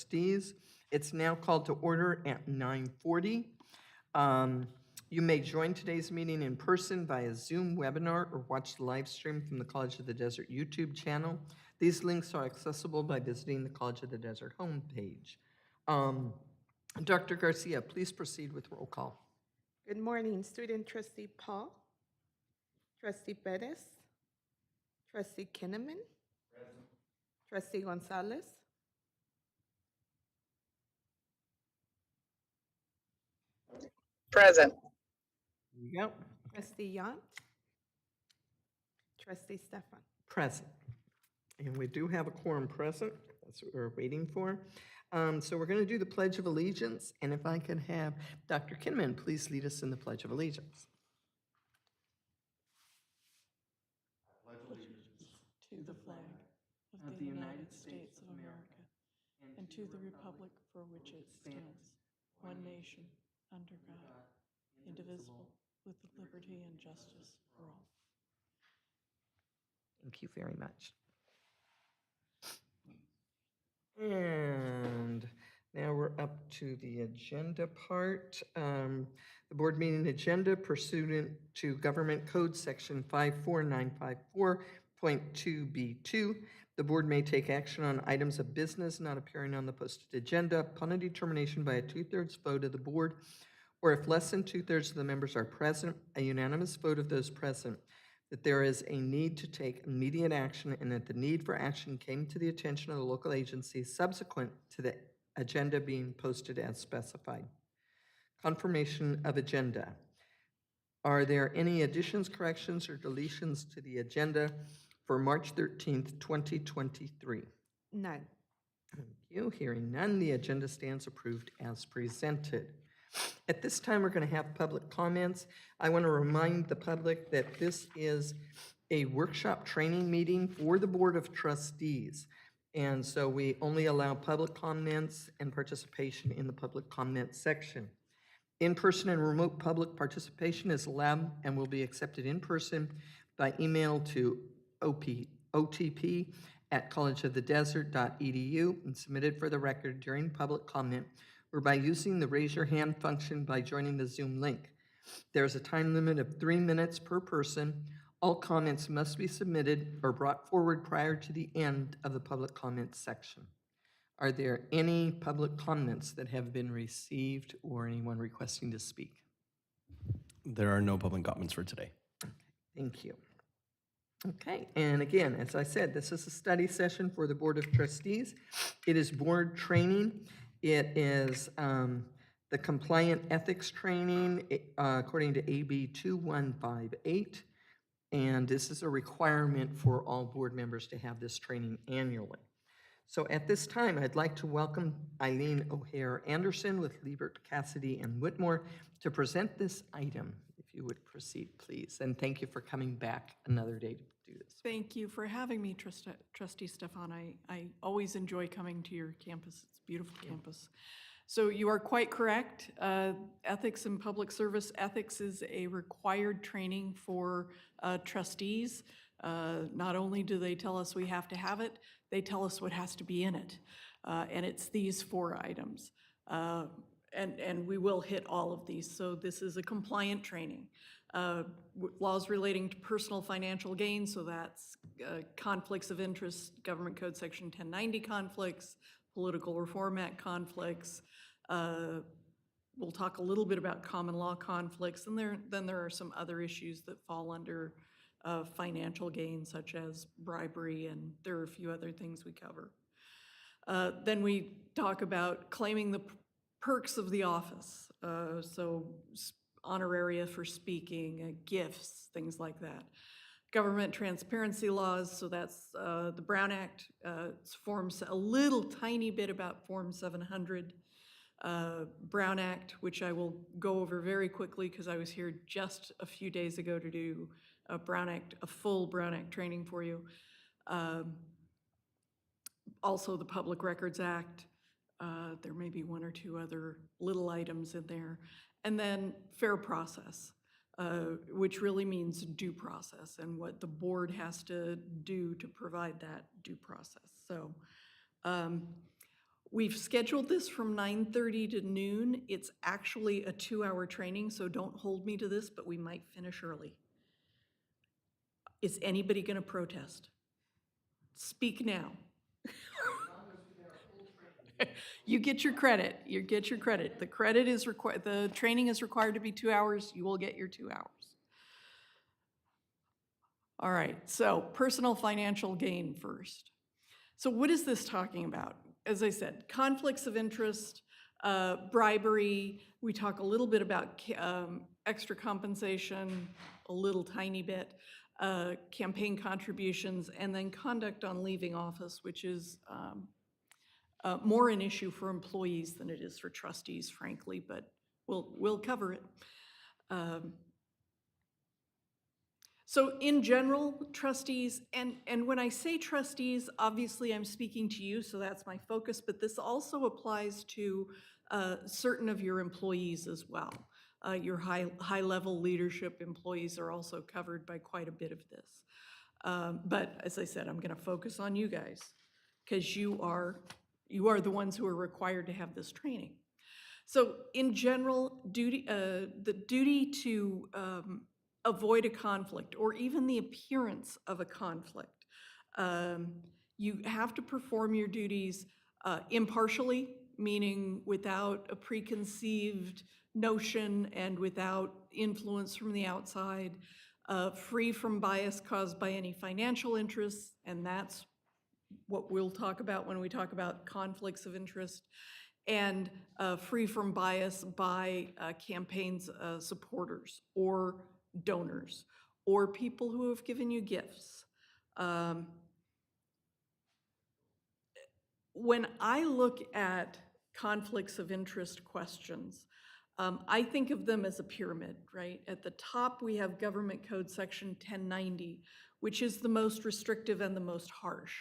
Trustees. It's now called to order at 9:40. You may join today's meeting in person via Zoom webinar or watch the live stream from the College of the Desert YouTube channel. These links are accessible by visiting the College of the Desert homepage. Dr. Garcia, please proceed with roll call. Good morning, Student Trustee Paul, Trustee Perez, Trustee Kinnaman, Trustee Gonzalez, Present. There you go. Trustee Yant, Trustee Stefan. Present. And we do have a quorum present. That's what we're waiting for. So we're going to do the Pledge of Allegiance. And if I could have Dr. Kinnaman please lead us in the Pledge of Allegiance. To the flag of the United States of America and to the republic for which it stands, one nation, under God, indivisible, with liberty and justice for all. Thank you very much. And now we're up to the agenda part. The board meeting agenda pursuant to Government Code Section 54954.2B2. The board may take action on items of business not appearing on the posted agenda upon a determination by a 2/3 vote of the board, or if less than 2/3 of the members are present, a unanimous vote of those present, that there is a need to take immediate action and that the need for action came to the attention of the local agency subsequent to the agenda being posted as specified. Confirmation of agenda. Are there any additions, corrections, or deletions to the agenda for March 13th, 2023? None. Thank you. Hearing none, the agenda stands approved as presented. At this time, we're going to have public comments. I want to remind the public that this is a workshop training meeting for the Board of Trustees. And so we only allow public comments and participation in the public comment section. In-person and remote public participation is allowed and will be accepted in person by email to otp@collegeofthedesert.edu and submitted for the record during public comment or by using the raise your hand function by joining the Zoom link. There's a time limit of 3 minutes per person. All comments must be submitted or brought forward prior to the end of the public comments section. Are there any public comments that have been received or anyone requesting to speak? There are no public comments for today. Thank you. Okay, and again, as I said, this is a study session for the Board of Trustees. It is board training. It is the compliant ethics training according to AB 2158. And this is a requirement for all board members to have this training annually. So at this time, I'd like to welcome Eileen O'Hare Anderson with Liebert, Cassidy, and Whitmore to present this item. If you would proceed, please. And thank you for coming back another day to do this. Thank you for having me, Trustee Stefan. I always enjoy coming to your campus. It's a beautiful campus. So you are quite correct. Ethics and public service ethics is a required training for trustees. Not only do they tell us we have to have it, they tell us what has to be in it. And it's these 4 items. And we will hit all of these. So this is a compliant training. Laws relating to personal financial gain, so that's conflicts of interest, Government Code Section 1090 conflicts, Political Reform Act conflicts. We'll talk a little bit about common law conflicts, and then there are some other issues that fall under financial gain, such as bribery, and there are a few other things we cover. Then we talk about claiming the perks of the office, so honoraria for speaking, gifts, things like that. Government transparency laws, so that's the Brown Act. It's a little tiny bit about Form 700. Brown Act, which I will go over very quickly because I was here just a few days ago to do a full Brown Act training for you. Also the Public Records Act. There may be 1 or 2 other little items in there. And then fair process, which really means due process and what the board has to do to provide that due process. So We've scheduled this from 9:30 to noon. It's actually a 2-hour training, so don't hold me to this, but we might finish early. Is anybody going to protest? Speak now. You get your credit. You get your credit. The credit is required, the training is required to be 2 hours. You will get your 2 hours. All right, so personal financial gain first. So what is this talking about? As I said, conflicts of interest, bribery. We talk a little bit about extra compensation, a little tiny bit, campaign contributions, and then conduct on leaving office, which is more an issue for employees than it is for trustees, frankly, but we'll cover it. So in general, trustees, and when I say trustees, obviously I'm speaking to you, so that's my focus, but this also applies to certain of your employees as well. Your high-level leadership employees are also covered by quite a bit of this. But as I said, I'm going to focus on you guys because you are the ones who are required to have this training. So in general, the duty to avoid a conflict or even the appearance of a conflict. You have to perform your duties impartially, meaning without a preconceived notion and without influence from the outside, free from bias caused by any financial interests, and that's what we'll talk about when we talk about conflicts of interest, and free from bias by campaigns supporters or donors or people who have given you gifts. When I look at conflicts of interest questions, I think of them as a pyramid, right? At the top, we have Government Code Section 1090, which is the most restrictive and the most harsh.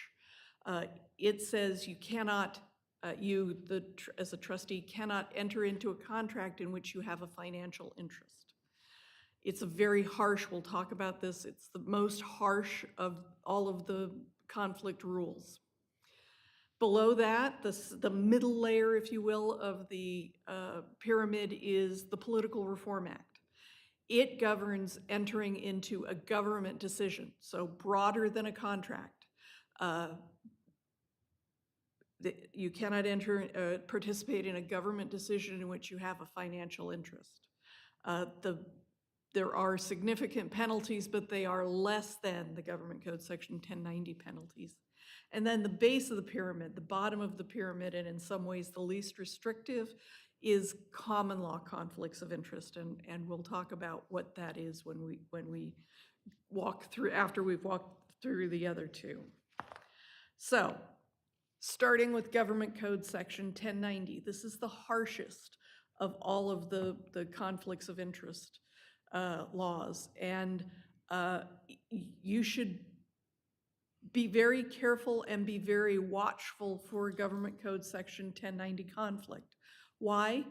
It says you cannot, as a trustee, cannot enter into a contract in which you have a financial interest. It's a very harsh, we'll talk about this, it's the most harsh of all of the conflict rules. Below that, the middle layer, if you will, of the pyramid is the Political Reform Act. It governs entering into a government decision, so broader than a contract. You cannot participate in a government decision in which you have a financial interest. There are significant penalties, but they are less than the Government Code Section 1090 penalties. And then the base of the pyramid, the bottom of the pyramid, and in some ways the least restrictive, is common law conflicts of interest, and we'll talk about what that is when we walk through, after we've walked through the other two. So, starting with Government Code Section 1090, this is the harshest of all of the conflicts of interest laws, and you should be very careful and be very watchful for Government Code Section 1090 conflict. Why?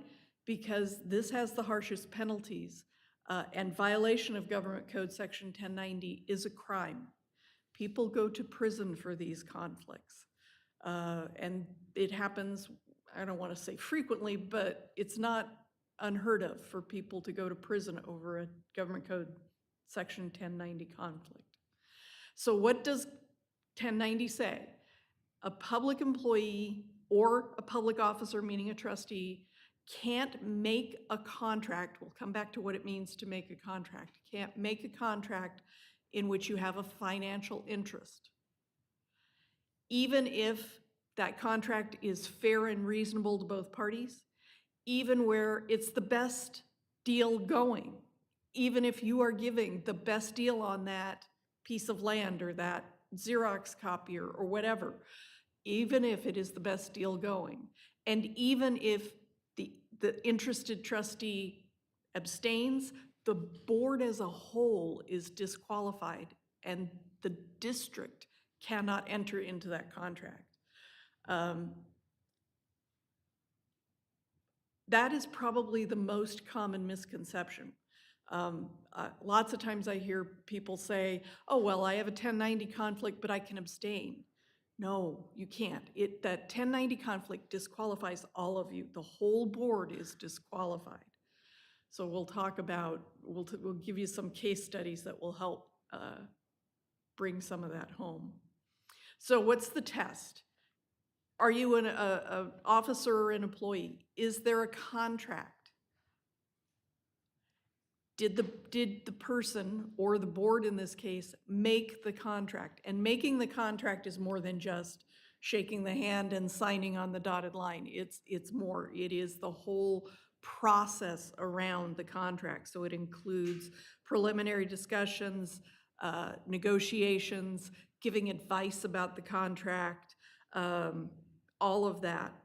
Because this has the harshest penalties, and violation of Government Code Section 1090 is a crime. People go to prison for these conflicts, and it happens, I don't want to say frequently, but it's not unheard of for people to go to prison over a Government Code Section 1090 conflict. So what does 1090 say? A public employee or a public officer, meaning a trustee, can't make a contract, we'll come back to what it means to make a contract, can't make a contract in which you have a financial interest, even if that contract is fair and reasonable to both parties, even where it's the best deal going, even if you are giving the best deal on that piece of land or that Xerox copier or whatever, even if it is the best deal going, and even if the interested trustee abstains, the board as a whole is disqualified and the district cannot enter into that contract. That is probably the most common misconception. Lots of times I hear people say, oh, well, I have a 1090 conflict, but I can abstain. No, you can't. That 1090 conflict disqualifies all of you. The whole board is disqualified. So we'll talk about, we'll give you some case studies that will help bring some of that home. So what's the test? Are you an officer or an employee? Is there a contract? Did the person, or the board in this case, make the contract? And making the contract is more than just shaking the hand and signing on the dotted line. It's more. It is the whole process around the contract. So it includes preliminary discussions, negotiations, giving advice about the contract, all of that,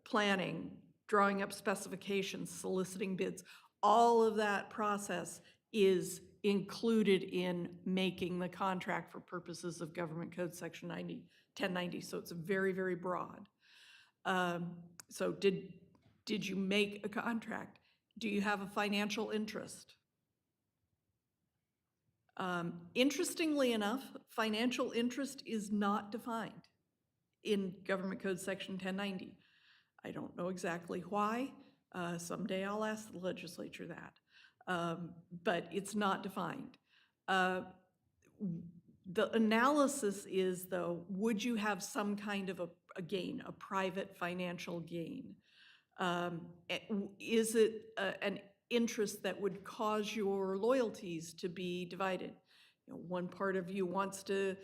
planning, drawing up specifications, soliciting bids. All of that process is included in making the contract for purposes of Government Code Section 1090. So it's very, very broad. So did you make a contract? Do you have a financial interest? Interestingly enough, financial interest is not defined in Government Code Section 1090. I don't know exactly why. Someday I'll ask the legislature that. But it's not defined. The analysis is, though, would you have some kind of a gain, a private financial gain? Is it an interest that would cause your loyalties to be divided? You know, one part of you wants to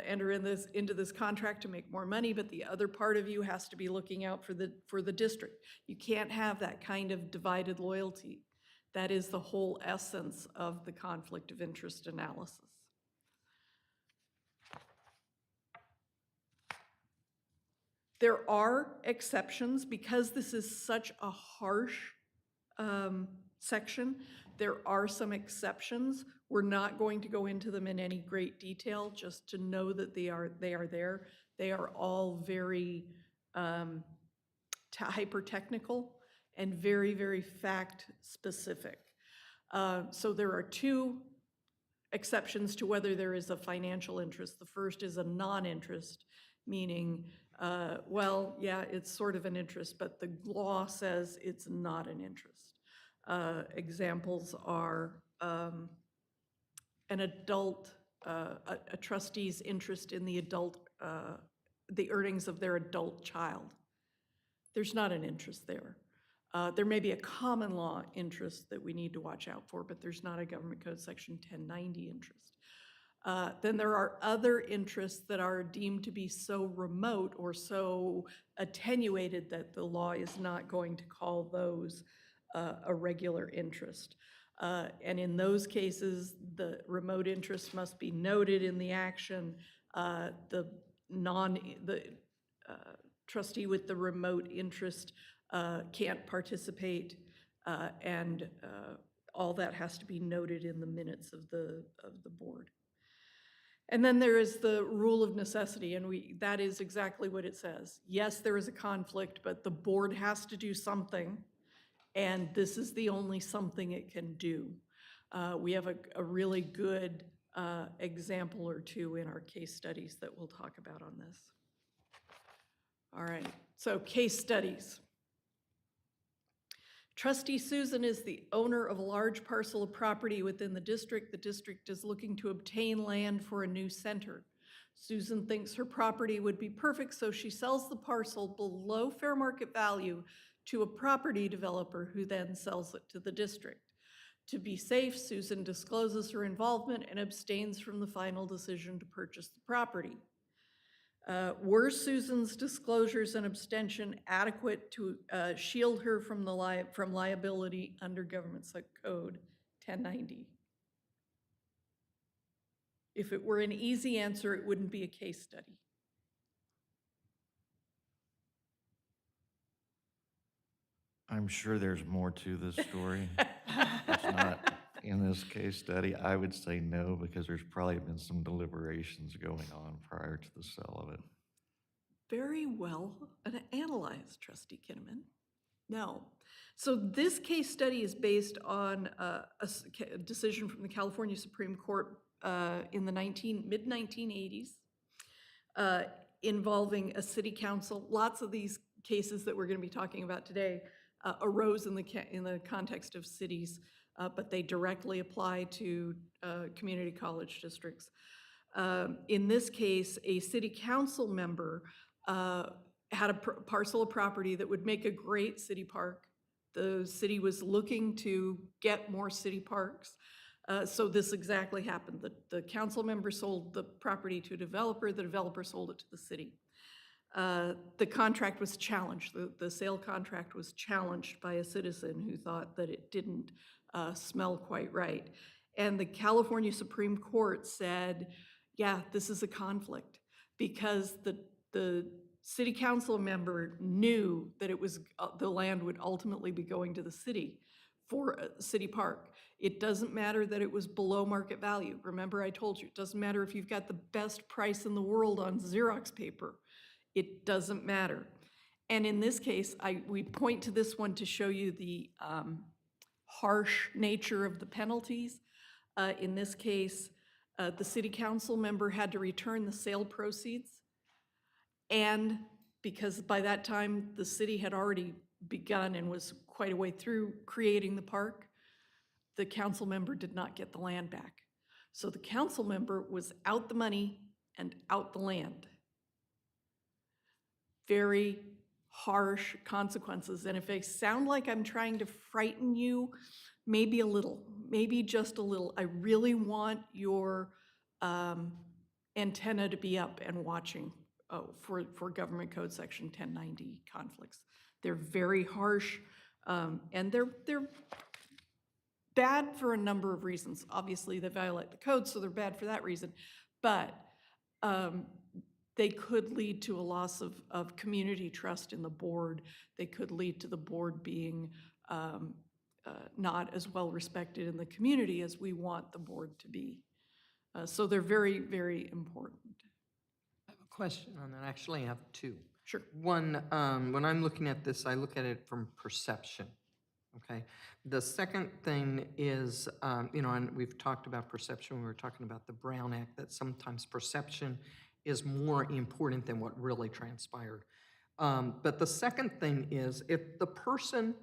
enter into this contract to make more money, but the other part of you has to be looking out for the district. You can't have that kind of divided loyalty. That is the whole essence of the conflict of interest analysis. There are exceptions because this is such a harsh section. There are some exceptions. We're not going to go into them in any great detail, just to know that they are there. They are all very hyper-technical and very, very fact-specific. So there are two exceptions to whether there is a financial interest. The first is a non-interest, meaning, well, yeah, it's sort of an interest, but the law says it's not an interest. Examples are an adult, a trustee's interest in the earnings of their adult child. There's not an interest there. There may be a common law interest that we need to watch out for, but there's not a Government Code Section 1090 interest. Then there are other interests that are deemed to be so remote or so attenuated that the law is not going to call those a regular interest. And in those cases, the remote interest must be noted in the action. The trustee with the remote interest can't participate, and all that has to be noted in the minutes of the board. And then there is the rule of necessity, and that is exactly what it says. Yes, there is a conflict, but the board has to do something, and this is the only something it can do. We have a really good example or two in our case studies that we'll talk about on this. All right, so case studies. Trustee Susan is the owner of a large parcel of property within the district. The district is looking to obtain land for a new center. Susan thinks her property would be perfect, so she sells the parcel below fair market value to a property developer who then sells it to the district. To be safe, Susan discloses her involvement and abstains from the final decision to purchase the property. Were Susan's disclosures and abstention adequate to shield her from liability under Government Code 1090? If it were an easy answer, it wouldn't be a case study. I'm sure there's more to this story. It's not in this case study. I would say no, because there's probably been some deliberations going on prior to the sale of it. Very well analyzed, Trustee Kinnaman. No. So this case study is based on a decision from the California Supreme Court in the mid-1980s. involving a city council. Lots of these cases that we're going to be talking about today arose in the context of cities, but they directly apply to community college districts. In this case, a city council member had a parcel of property that would make a great city park. The city was looking to get more city parks. So this exactly happened. The council member sold the property to a developer, the developer sold it to the city. The contract was challenged. The sale contract was challenged by a citizen who thought that it didn't smell quite right. And the California Supreme Court said, yeah, this is a conflict because the city council member knew that it was, the land would ultimately be going to the city for a city park. It doesn't matter that it was below market value. Remember, I told you, it doesn't matter if you've got the best price in the world on Xerox paper. It doesn't matter. And in this case, we point to this one to show you the harsh nature of the penalties. In this case, the city council member had to return the sale proceeds. And because by that time, the city had already begun and was quite a way through creating the park, the council member did not get the land back. So the council member was out the money and out the land. Very harsh consequences. And if I sound like I'm trying to frighten you, maybe a little, maybe just a little. I really want your antenna to be up and watching for Government Code Section 1090 conflicts. They're very harsh, and they're bad for a number of reasons. Obviously, they violate the code, so they're bad for that reason. But they could lead to a loss of community trust in the board. They could lead to the board being not as well respected in the community as we want the board to be. So they're very, very important. I have a question on that. Actually, I have two. Sure. One, when I'm looking at this, I look at it from perception, okay? The second thing is, and we've talked about perception, we were talking about the Brown Act, that sometimes perception is more important than what really transpired. But the second thing is, if the person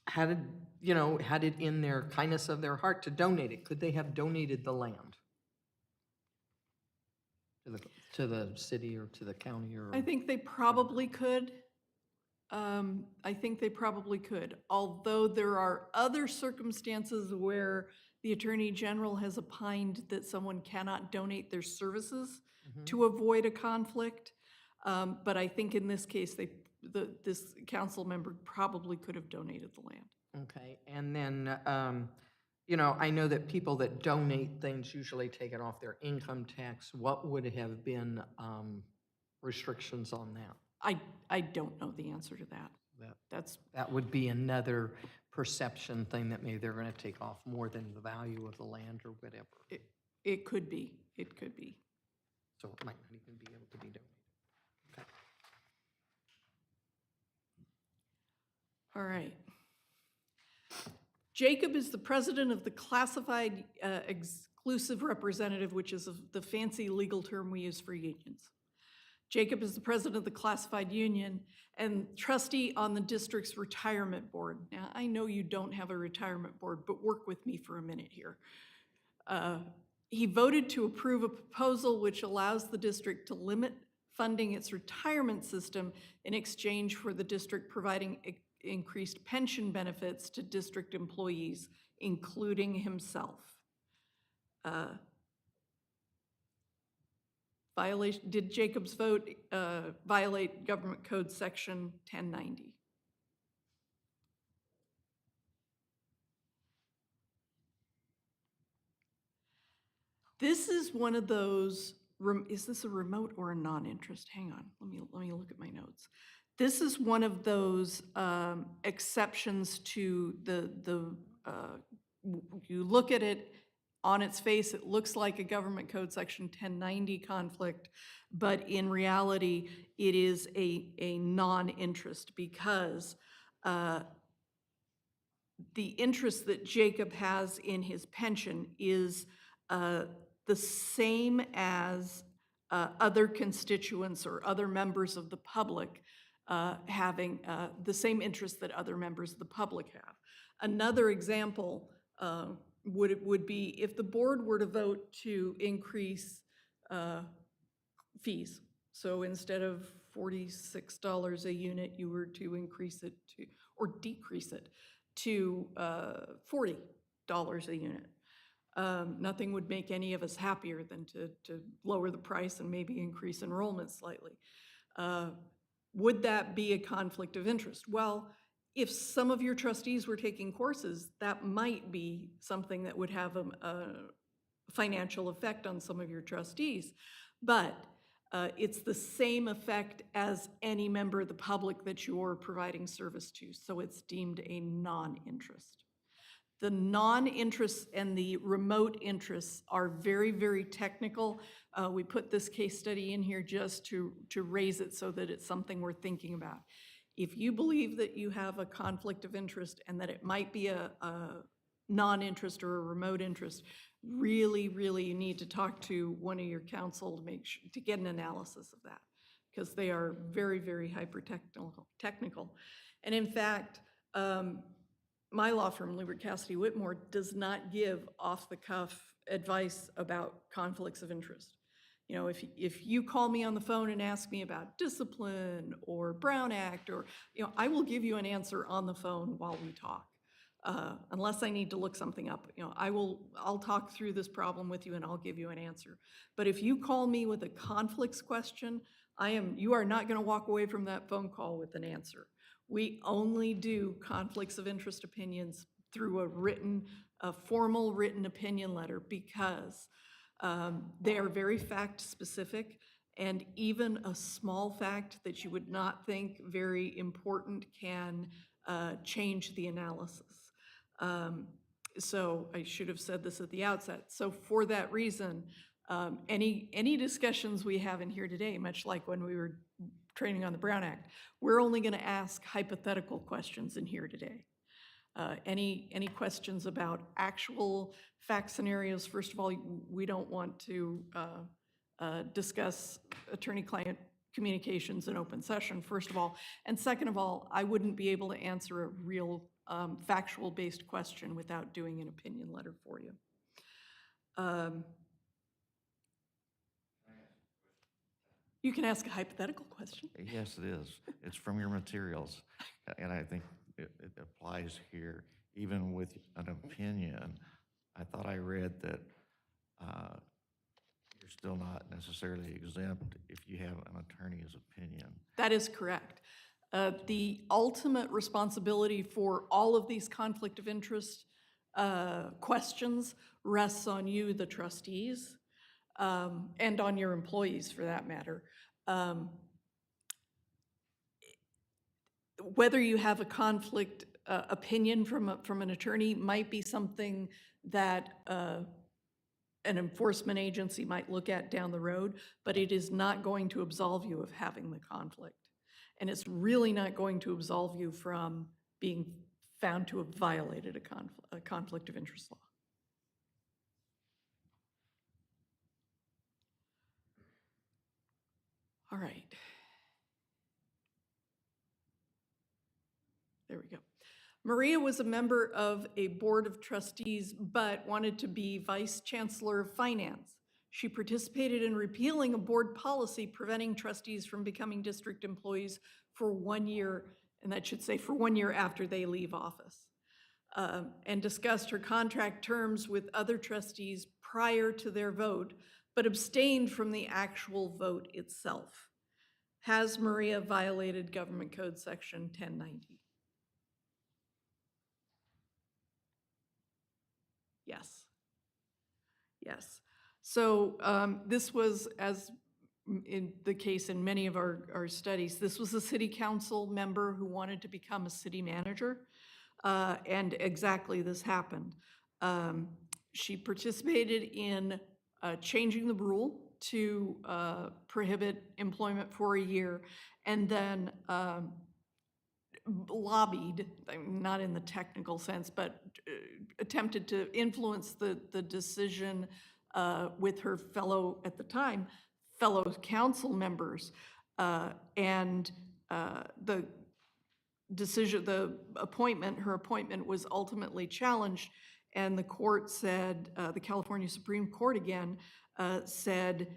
had it in their kindness of their heart to donate it, could they have donated the land to the city or to the county or? I think they probably could. I think they probably could, although there are other circumstances where the Attorney General has opined that someone cannot donate their services to avoid a conflict. But I think in this case, this council member probably could have donated the land. Okay, and then, I know that people that donate things usually take it off their income tax. What would have been restrictions on that? I don't know the answer to that. That would be another perception thing that maybe they're going to take off more than the value of the land or whatever. It could be. It could be. So it might not even be able to be donated. Okay. All right. Jacob is the president of the classified exclusive representative, which is the fancy legal term we use for unions. Jacob is the president of the classified union and trustee on the district's retirement board. Now, I know you don't have a retirement board, but work with me for a minute here. He voted to approve a proposal which allows the district to limit funding its retirement system in exchange for the district providing increased pension benefits to district employees, including himself. Did Jacob's vote violate Government Code Section 1090? This is one of those, is this a remote or a non-interest? Hang on, let me look at my notes. This is one of those exceptions to you look at it, on its face, it looks like a Government Code Section 1090 conflict, but in reality, it is a non-interest because the interest that Jacob has in his pension is the same as other constituents or other members of the public having the same interests that other members of the public have. Another example would be if the board were to vote to increase fees. So instead of $46 a unit, you were to increase it to, or decrease it to $40 a unit. Nothing would make any of us happier than to lower the price and maybe increase enrollment slightly. Would that be a conflict of interest? Well, if some of your trustees were taking courses, that might be something that would have a financial effect on some of your trustees. But it's the same effect as any member of the public that you're providing service to, so it's deemed a non-interest. The non-interests and the remote interests are very, very technical. We put this case study in here just to raise it so that it's something we're thinking about. If you believe that you have a conflict of interest and that it might be a non-interest or a remote interest, really, really you need to talk to one of your counsel to make sure, to get an analysis of that, because they are very, very hyper-technical. And in fact, my law firm, Lieber Cassidy Whitmore, does not give off-the-cuff advice about conflicts of interest. You know, if you call me on the phone and ask me about discipline or Brown Act, or, you know, I will give you an answer on the phone while we talk. Unless I need to look something up, you know, I'll talk through this problem with you and I'll give you an answer. But if you call me with a conflicts question, you are not going to walk away from that phone call with an answer. We only do conflicts of interest opinions through a formal written opinion letter, because they are very fact specific, and even a small fact that you would not think very important can change the analysis. So I should have said this at the outset. So for that reason, any discussions we have in here today, much like when we were training on the Brown Act, we're only going to ask hypothetical questions in here today. Any questions about actual fact scenarios? First of all, we don't want to discuss attorney-client communications in open session, first of all. And second of all, I wouldn't be able to answer a real factual-based question without doing an opinion letter for you. You can ask a hypothetical question. Yes, it is. It's from your materials, and I think it applies here. Even with an opinion, I thought I read that you're still not necessarily exempt if you have an attorney's opinion. That is correct. The ultimate responsibility for all of these conflict of interest questions rests on you, the trustees, and on your employees for that matter. Whether you have a conflict opinion from an attorney might be something that an enforcement agency might look at down the road, but it is not going to absolve you of having the conflict. And it's really not going to absolve you from being found to have violated a conflict of interest law. All right. There we go. Maria was a member of a board of trustees, but wanted to be vice chancellor of finance. She participated in repealing a board policy preventing trustees from becoming district employees for 1 year, and that should say for 1 year after they leave office, and discussed her contract terms with other trustees prior to their vote, but abstained from the actual vote itself. Has Maria violated Government Code Section 1090? Yes. Yes. So this was, as in the case in many of our studies, this was a city council member who wanted to become a city manager, and exactly this happened. She participated in changing the rule to prohibit employment for a year, and then lobbied, not in the technical sense, but attempted to influence the decision with her fellow, at the time, fellow council members, and the decision, her appointment was ultimately challenged, and the court said, the California Supreme Court again, said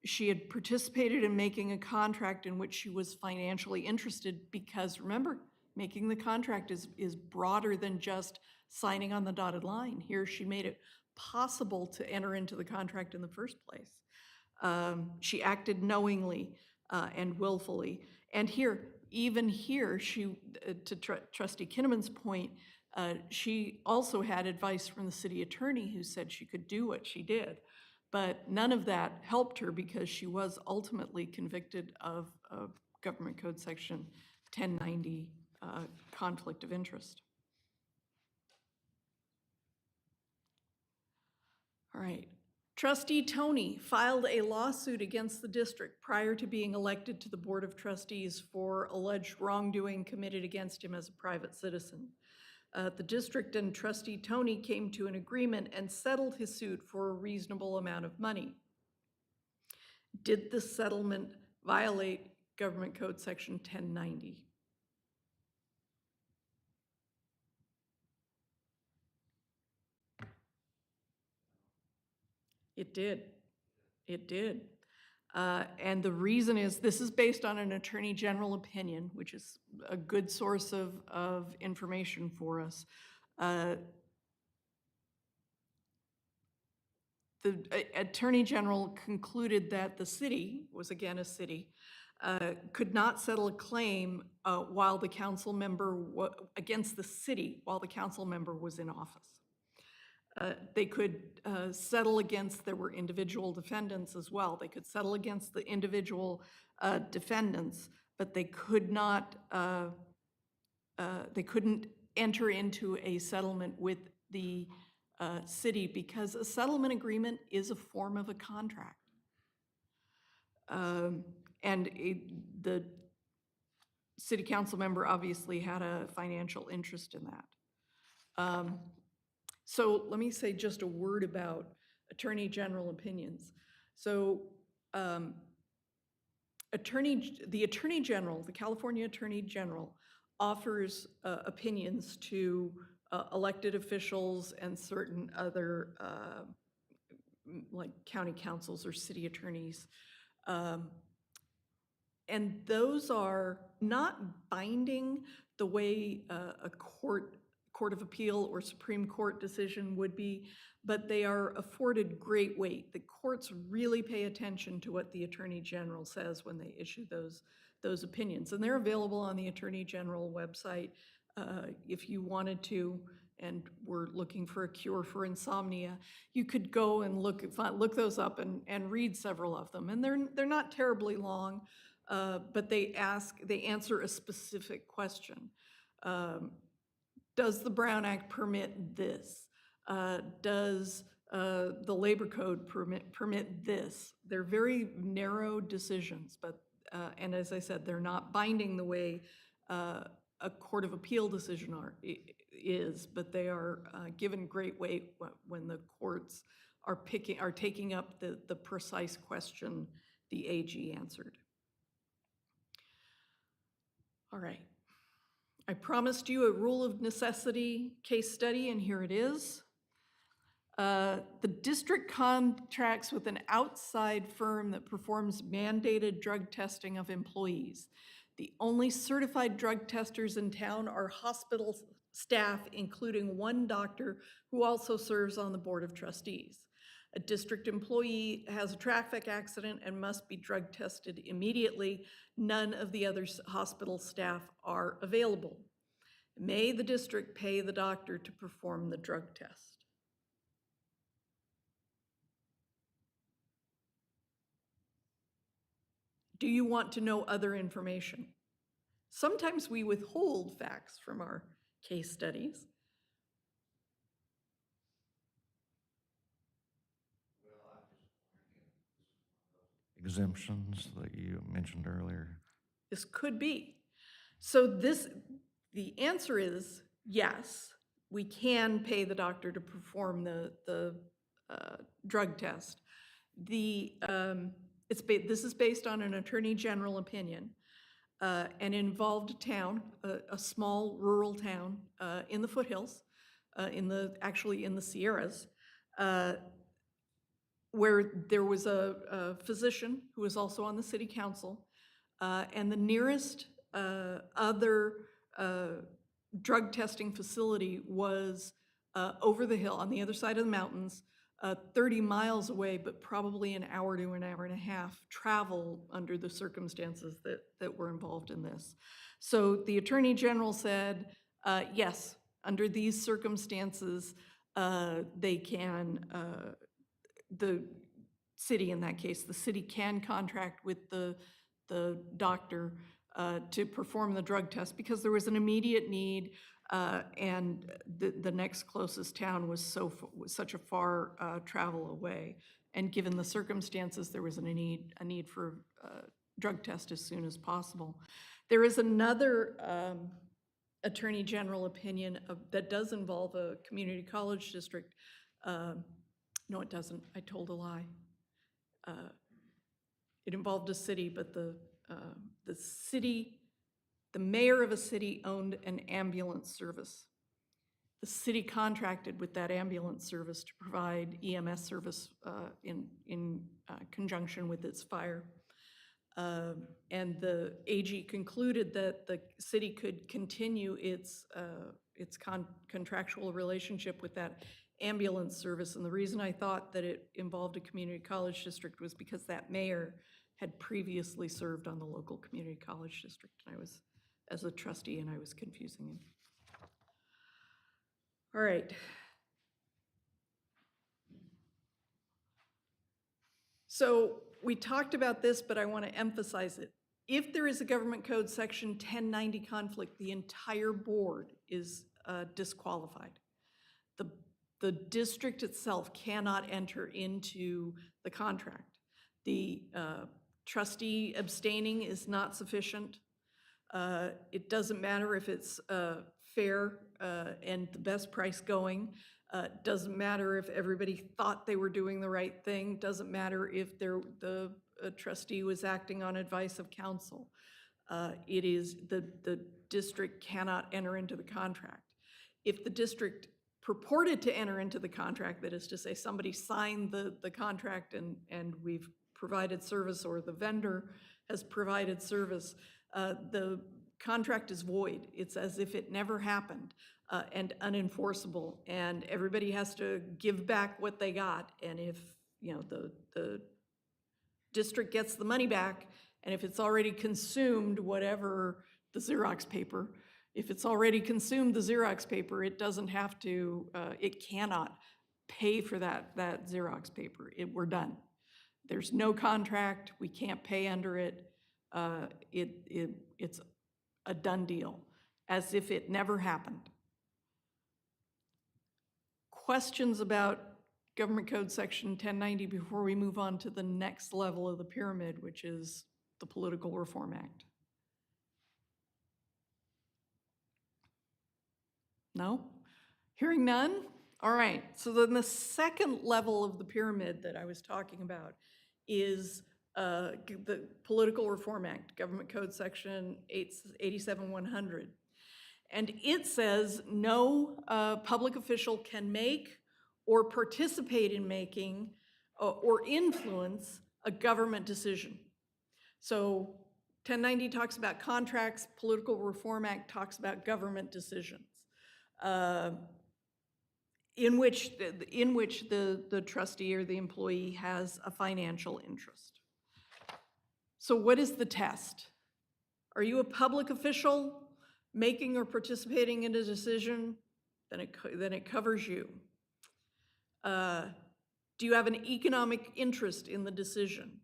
she had participated in making a contract in which she was financially interested, because remember, making the contract is broader than just signing on the dotted line. Here, she made it possible to enter into the contract in the first place. She acted knowingly and willfully. And here, even here, she, to Trustee Kinnaman's point, she also had advice from the city attorney who said she could do what she did. But none of that helped her because she was ultimately convicted of Government Code Section 1090, conflict of interest. All right. Trustee Tony filed a lawsuit against the district prior to being elected to the Board of Trustees for alleged wrongdoing committed against him as a private citizen. The district and Trustee Tony came to an agreement and settled his suit for a reasonable amount of money. Did the settlement violate Government Code Section 1090? It did. It did. And the reason is, this is based on an Attorney General opinion, which is a good source of information for us. The Attorney General concluded that the city, was again a city, could not settle a claim while the council member, against the city while the council member was in office. They could settle against, there were individual defendants as well. They could settle against the individual defendants, but they could not, they couldn't enter into a settlement with the city because a settlement agreement is a form of a contract. The city council member obviously had a financial interest in that. So let me say just a word about Attorney General opinions. So the Attorney General, the California Attorney General, offers opinions to elected officials and certain other like county councils or city attorneys. And those are not binding the way a court of appeal or Supreme Court decision would be, but they are afforded great weight. The courts really pay attention to what the Attorney General says when they issue those opinions. And they're available on the Attorney General website if you wanted to, and were looking for a cure for insomnia. You could go and look those up and read several of them. And they're not terribly long, but they answer a specific question. Does the Brown Act permit this? Does the Labor Code permit this? They're very narrow decisions, but, and as I said, they're not binding the way a Court of Appeal decision is, but they are given great weight when the courts are taking up the precise question the AG answered. All right. I promised you a rule of necessity case study, and here it is. The district contracts with an outside firm that performs mandated drug testing of employees. The only certified drug testers in town are hospital staff, including one doctor who also serves on the Board of Trustees. A district employee has a traffic accident and must be drug tested immediately. None of the other hospital staff are available. May the district pay the doctor to perform the drug test? Do you want to know other information? Sometimes we withhold facts from our case studies. Exemptions that you mentioned earlier. This could be. So the answer is yes, we can pay the doctor to perform the drug test. this is based on an attorney general opinion, and involved a town, a small rural town in the foothills, actually in the Sierras, where there was a physician who was also on the city council, and the nearest other drug testing facility was over the hill on the other side of the mountains, 30 miles away, but probably an hour to an hour and a half travel under the circumstances that were involved in this. So the Attorney General said, yes, under these circumstances, they can, the city in that case, the city can contract with the doctor to perform the drug test because there was an immediate need, and the next closest town was such a far travel away. And given the circumstances, there was a need for a drug test as soon as possible. There is another Attorney General opinion that does involve a community college district. No, it doesn't. I told a lie. It involved a city, but the mayor of a city owned an ambulance service. The city contracted with that ambulance service to provide EMS service in conjunction with its fire. And the AG concluded that the city could continue its contractual relationship with that ambulance service. And the reason I thought that it involved a community college district was because that mayor had previously served on the local community college district. And I was, as a trustee, and I was confusing him. All right. So we talked about this, but I want to emphasize it. If there is a government code section 1090 conflict, the entire board is disqualified. The district itself cannot enter into the contract. The trustee abstaining is not sufficient. It doesn't matter if it's fair and the best price going. Doesn't matter if everybody thought they were doing the right thing. Doesn't matter if the trustee was acting on advice of counsel. It is the district cannot enter into the contract. If the district purported to enter into the contract, that is to say somebody signed the contract and we've provided service, or the vendor has provided service, the contract is void. It's as if it never happened, and unenforceable, and everybody has to give back what they got. And if the district gets the money back, and if it's already consumed whatever the Xerox paper, if it's already consumed the Xerox paper, it doesn't have to, it cannot pay for that Xerox paper. We're done. There's no contract. We can't pay under it. It's a done deal, as if it never happened. Questions about Government Code Section 1090 before we move on to the next level of the pyramid, which is the Political Reform Act? No? Hearing none? All right, so then the second level of the pyramid that I was talking about is the Political Reform Act, Government Code Section 87100. And it says no public official can make or participate in making or influence a government decision. So 1090 talks about contracts, Political Reform Act talks about government decisions. In which the trustee or the employee has a financial interest. So what is the test? Are you a public official making or participating in a decision? Then it covers you. Do you have an economic interest in the decision?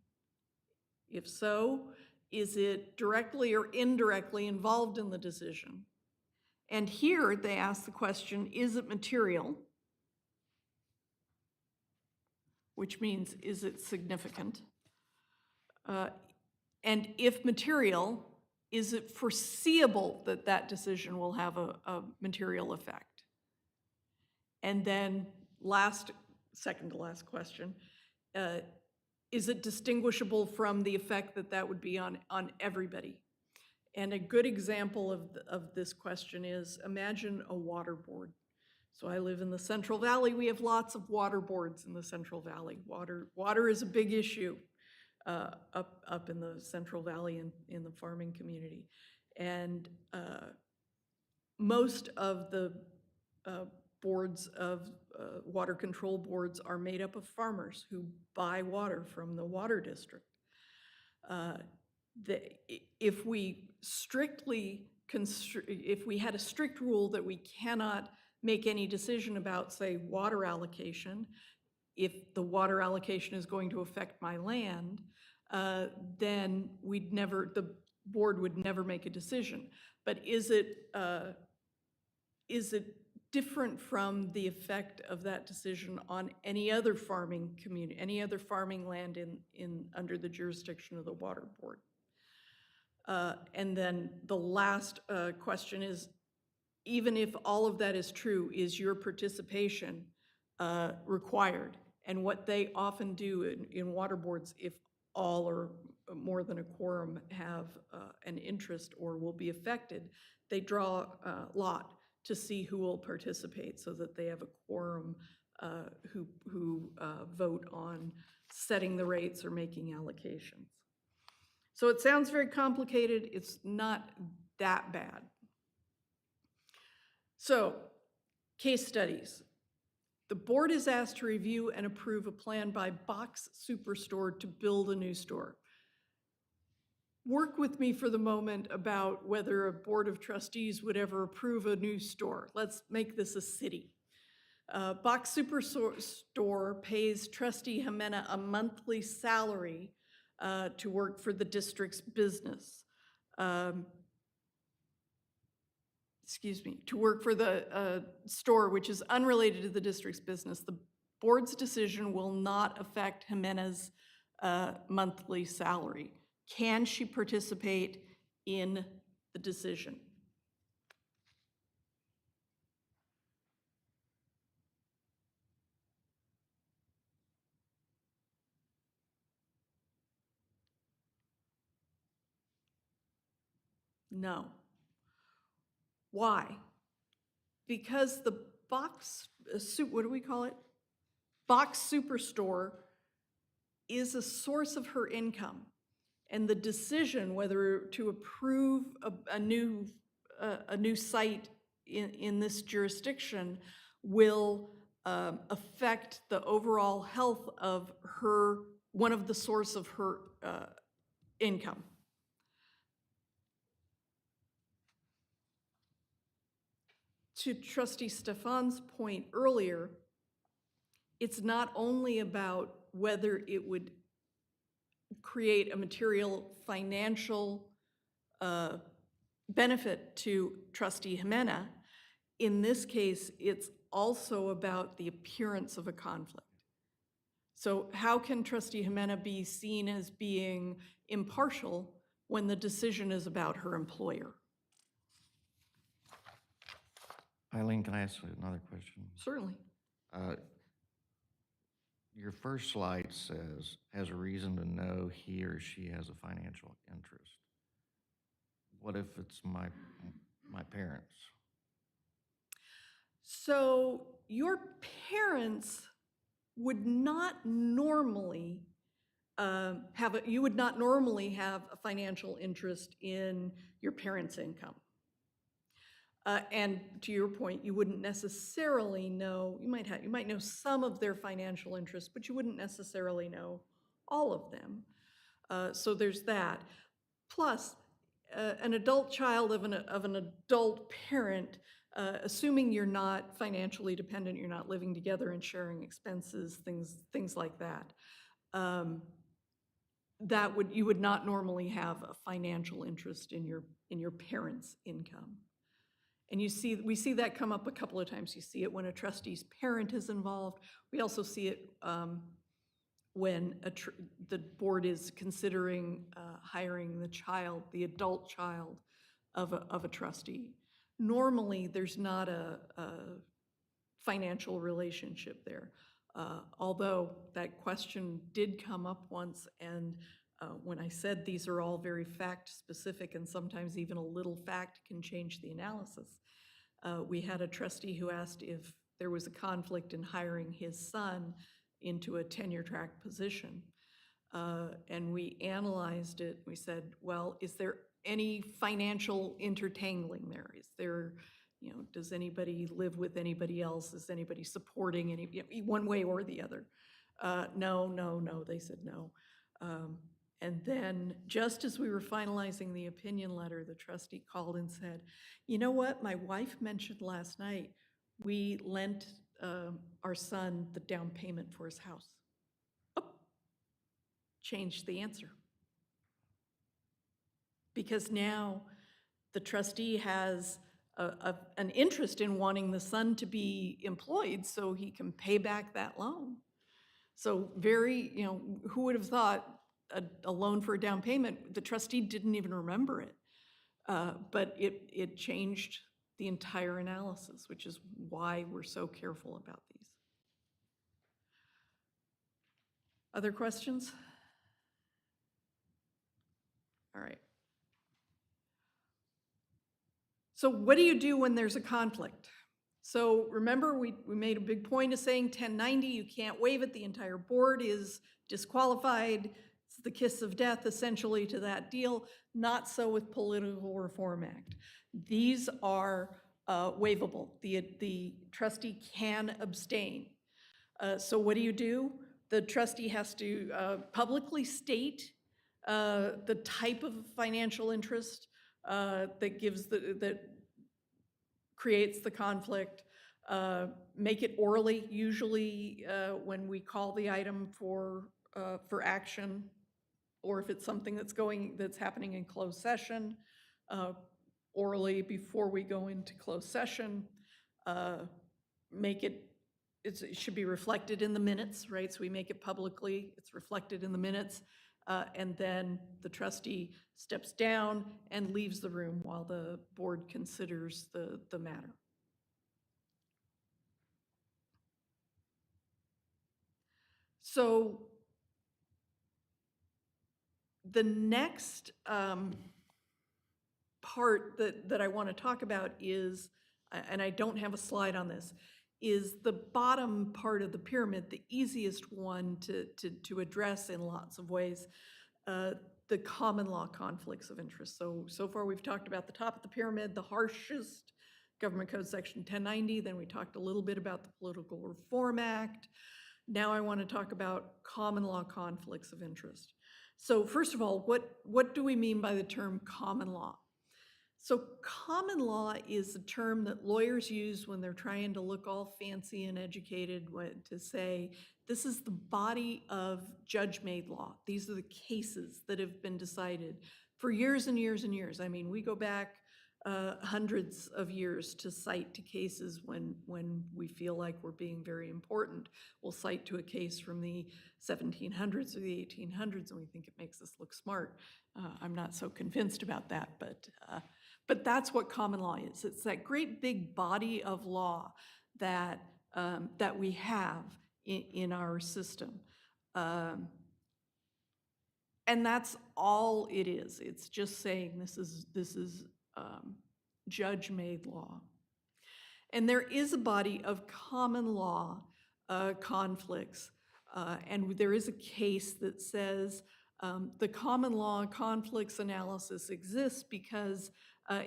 If so, is it directly or indirectly involved in the decision? And here they ask the question, is it material? Which means, is it significant? And if material, is it foreseeable that that decision will have a material effect? And then second to last question, is it distinguishable from the effect that that would be on everybody? And a good example of this question is, imagine a water board. So I live in the Central Valley. We have lots of water boards in the Central Valley. Water is a big issue up in the Central Valley in the farming community. And most of the boards of water control boards are made up of farmers who buy water from the water district. If we if we had a strict rule that we cannot make any decision about, say, water allocation, if the water allocation is going to affect my land, then the board would never make a decision. But is it different from the effect of that decision on any other farming community, any other farming land under the jurisdiction of the water board? And then the last question is, even if all of that is true, is your participation required? And what they often do in water boards, if all or more than a quorum have an interest or will be affected, they draw a lot to see who will participate so that they have a quorum who vote on setting the rates or making allocations. So it sounds very complicated. It's not that bad. So, case studies. The board is asked to review and approve a plan by Box Superstore to build a new store. Work with me for the moment about whether a board of trustees would ever approve a new store. Let's make this a city. Box Superstore pays trustee Jimena a monthly salary to work for the district's business. To work for the store, which is unrelated to the district's business. The board's decision will not affect Jimena's monthly salary. Can she participate in the decision? No. Why? Because the Box Superstore is a source of her income. And the decision whether to approve a new site in this jurisdiction will affect the overall health of one of the source of her income. To Trustee Stefan's point earlier, it's not only about whether it would create a material financial benefit to Trustee Jimena. In this case, it's also about the appearance of a conflict. So how can Trustee Jimena be seen as being impartial when the decision is about her employer? Eileen, can I ask another question? Certainly. Your first slide says, has a reason to know he or she has a financial interest. What if it's my parents? So your parents would not normally you would not normally have a financial interest in your parents' income. And to your point, you wouldn't necessarily know, you might know some of their financial interests, but you wouldn't necessarily know all of them. So there's that. Plus, an adult child of an adult parent, assuming you're not financially dependent, you're not living together and sharing expenses, things like that, you would not normally have a financial interest in your parents' income. And we see that come up a couple of times. You see it when a trustee's parent is involved. We also see it when the board is considering hiring the adult child of a trustee. Normally, there's not a financial relationship there. Although that question did come up once, and when I said these are all very fact-specific and sometimes even a little fact can change the analysis, we had a trustee who asked if there was a conflict in hiring his son into a tenure-track position. And we analyzed it. We said, well, is there any financial intertangling there? Is there, does anybody live with anybody else? Is anybody supporting one way or the other? No, they said no. And then just as we were finalizing the opinion letter, the trustee called and said, you know what, my wife mentioned last night, we lent our son the down payment for his house. Oh, changed the answer. Because now the trustee has an interest in wanting the son to be employed so he can pay back that loan. So who would have thought a loan for a down payment, the trustee didn't even remember it. But it changed the entire analysis, which is why we're so careful about these. Other questions? All right. So what do you do when there's a conflict? So remember, we made a big point of saying 1090, you can't waive it. The entire board is disqualified. It's the kiss of death, essentially, to that deal. Not so with Political Reform Act. These are waivable. The trustee can abstain. So what do? The trustee has to publicly state the type of financial interest that creates the conflict, make it orally, usually when we call the item for action, or if it's something that's happening in closed session, orally before we go into closed session, it should be reflected in the minutes, right? So we make it publicly, it's reflected in the minutes, and then the trustee steps down and leaves the room while the board considers the matter. So the next part that I want to talk about is, and I don't have a slide on this, is the bottom part of the pyramid, the easiest one to address in lots of ways, the common law conflicts of interest. So far we've talked about the top of the pyramid, the harshest, Government Code Section 1090, then we talked a little bit about the Political Reform Act. Now I want to talk about common law conflicts of interest. So first of all, what do we mean by the term common law? So common law is a term that lawyers use when they're trying to look all fancy and educated to say, this is the body of judge-made law. These are the cases that have been decided for years and years and years. I mean, we go back hundreds of years to cite to cases when we feel like we're being very important. We'll cite to a case from the 1700s or the 1800s and we think it makes us look smart. I'm not so convinced about that, but that's what common law is. It's that great big body of law that we have in our system. And that's all it is. It's just saying this is judge-made law. And there is a body of common law conflicts, and there is a case that says the common law conflicts analysis exists because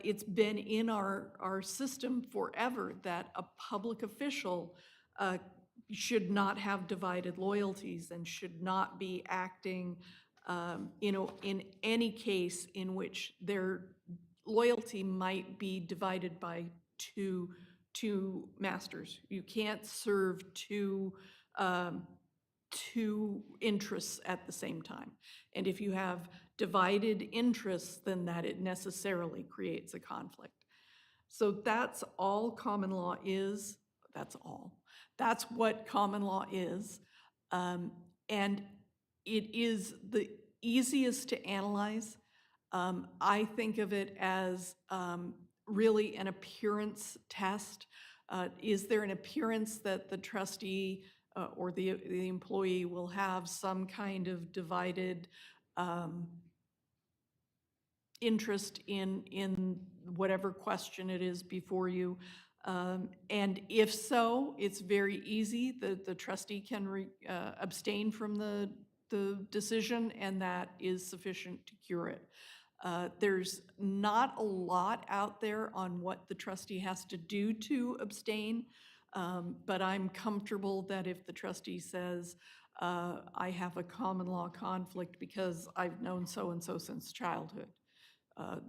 it's been in our system forever that a public official should not have divided loyalties and should not be acting in any case in which their loyalty might be divided by two masters. You can't serve two interests at the same time. And if you have divided interests, then that it necessarily creates a conflict. So that's all common law is. That's what common law is. And it is the easiest to analyze. I think of it as really an appearance test. Is there an appearance that the trustee or the employee will have some kind of divided interest in whatever question it is before you. And if so, it's very easy. The trustee can abstain from the decision, and that is sufficient to cure it. There's not a lot out there on what the trustee has to do to abstain, but I'm comfortable that if the trustee says, I have a common law conflict because I've known so-and-so since childhood,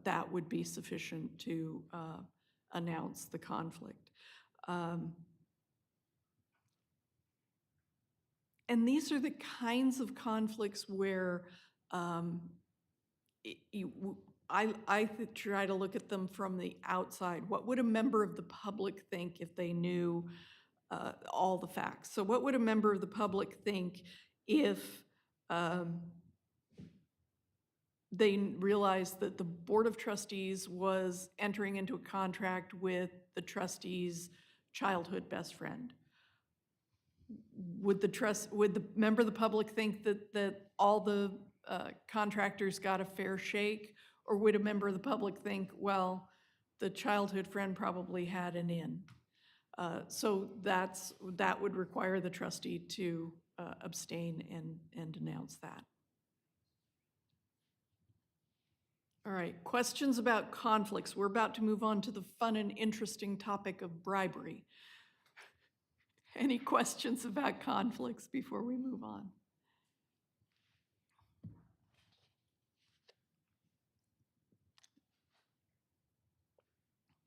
that would be sufficient to announce the conflict. And these are the kinds of conflicts where I try to look at them from the outside. What would a member of the public think if they knew all the facts? So what would a member of the public think if they realized that the Board of Trustees was entering into a contract with the trustee's childhood best friend? Would the member of the public think that all the contractors got a fair shake? Or would a member of the public think, well, the childhood friend probably had an in? So that would require the trustee to abstain and announce that. All right, questions about conflicts. We're about to move on to the fun and interesting topic of bribery. Any questions about conflicts before we move on?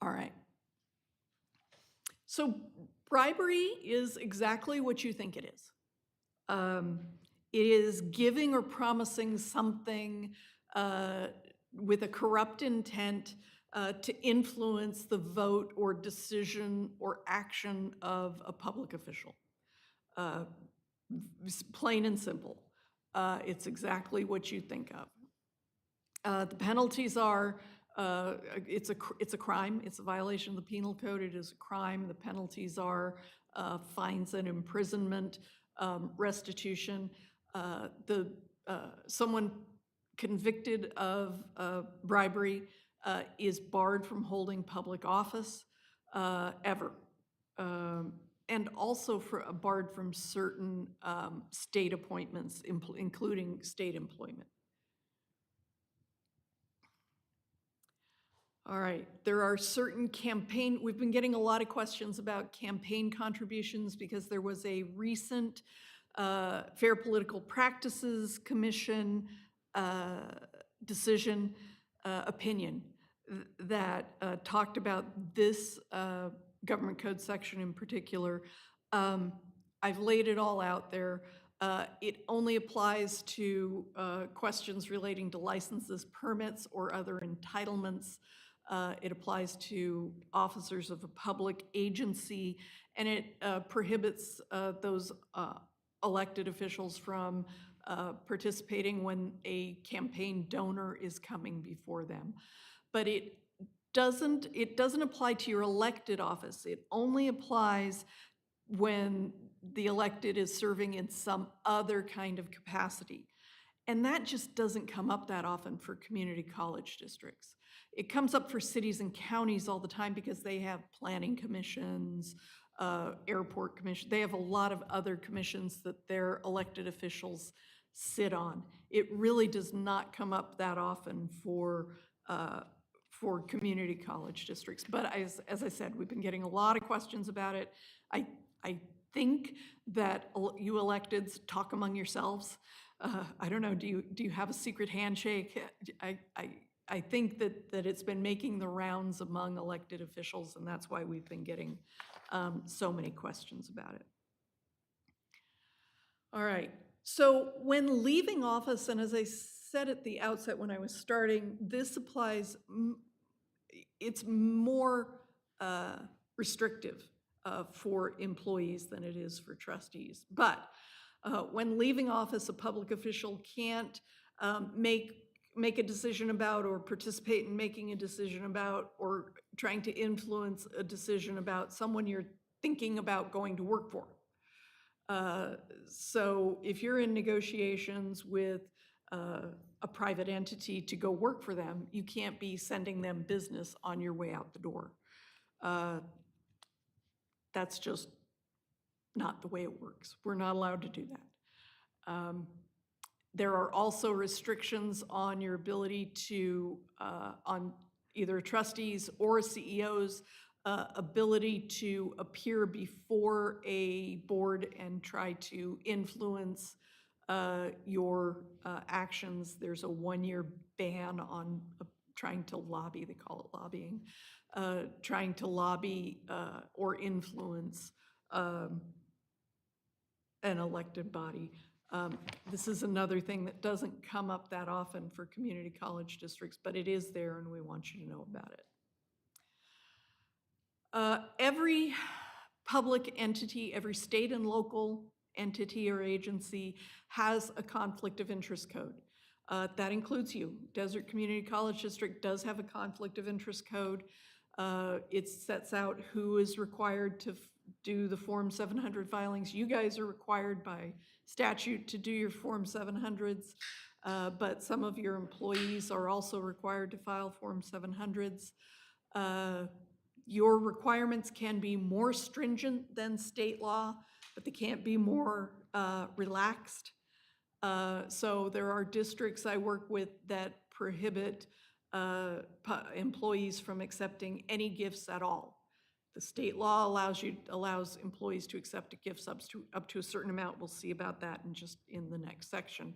All right. So bribery is exactly what you think it is. It is giving or promising something with a corrupt intent to influence the vote or decision or action of a public official. Plain and simple. It's exactly what you think of. The penalties are, it's a crime. It's a violation of the penal code. It is a crime. The penalties are fines and imprisonment, restitution. Someone convicted of bribery is barred from holding public office ever. And also barred from certain state appointments, including state employment. All right, there are certain we've been getting a lot of questions about campaign contributions because there was a recent Fair Political Practices Commission decision opinion that talked about this government code section in particular. I've laid it all out there. It only applies to questions relating to licenses, permits, or other entitlements. It applies to officers of a public agency, and it prohibits those elected officials from participating when a campaign donor is coming before them. But it doesn't apply to your elected office. It only applies when the elected is serving in some other kind of capacity. And that just doesn't come up that often for community college districts. It comes up for cities and counties all the time because they have planning commissions, airport commission. They have a lot of other commissions that their elected officials sit on. It really does not come up that often for community college districts. But as I said, we've been getting a lot of questions about it. I think that you electeds talk among yourselves. I don't know, do you have a secret handshake? I think that it's been making the rounds among elected officials, and that's why we've been getting so many questions about it. All right, so when leaving office, and as I said at the outset when I was starting, this applies, it's more restrictive for employees than it is for trustees. But when leaving office, a public official can't make a decision about or participate in making a decision about or trying to influence a decision about someone you're thinking about going to work for. So if you're in negotiations with a private entity to go work for them, you can't be sending them business on your way out the door. That's just not the way it works. We're not allowed to do that. There are also restrictions on your ability to, on either trustees or CEOs' ability to appear before a board and try to influence your actions. There's a 1-year ban on trying to lobby, they call it lobbying, trying to lobby or influence an elected body. This is another thing that doesn't come up that often for community college districts, but it is there and we want you to know about it. Every public entity, every state and local entity or agency has a conflict of interest code. That includes you. Desert Community College District does have a conflict of interest code. It sets out who is required to do the Form 700 filings. You guys are required by statute to do your Form 700s, but some of your employees are also required to file Form 700s. Your requirements can be more stringent than state law, but they can't be more relaxed. So there are districts I work with that prohibit employees from accepting any gifts at all. The state law allows employees to accept gifts up to a certain amount. We'll see about that in the next section.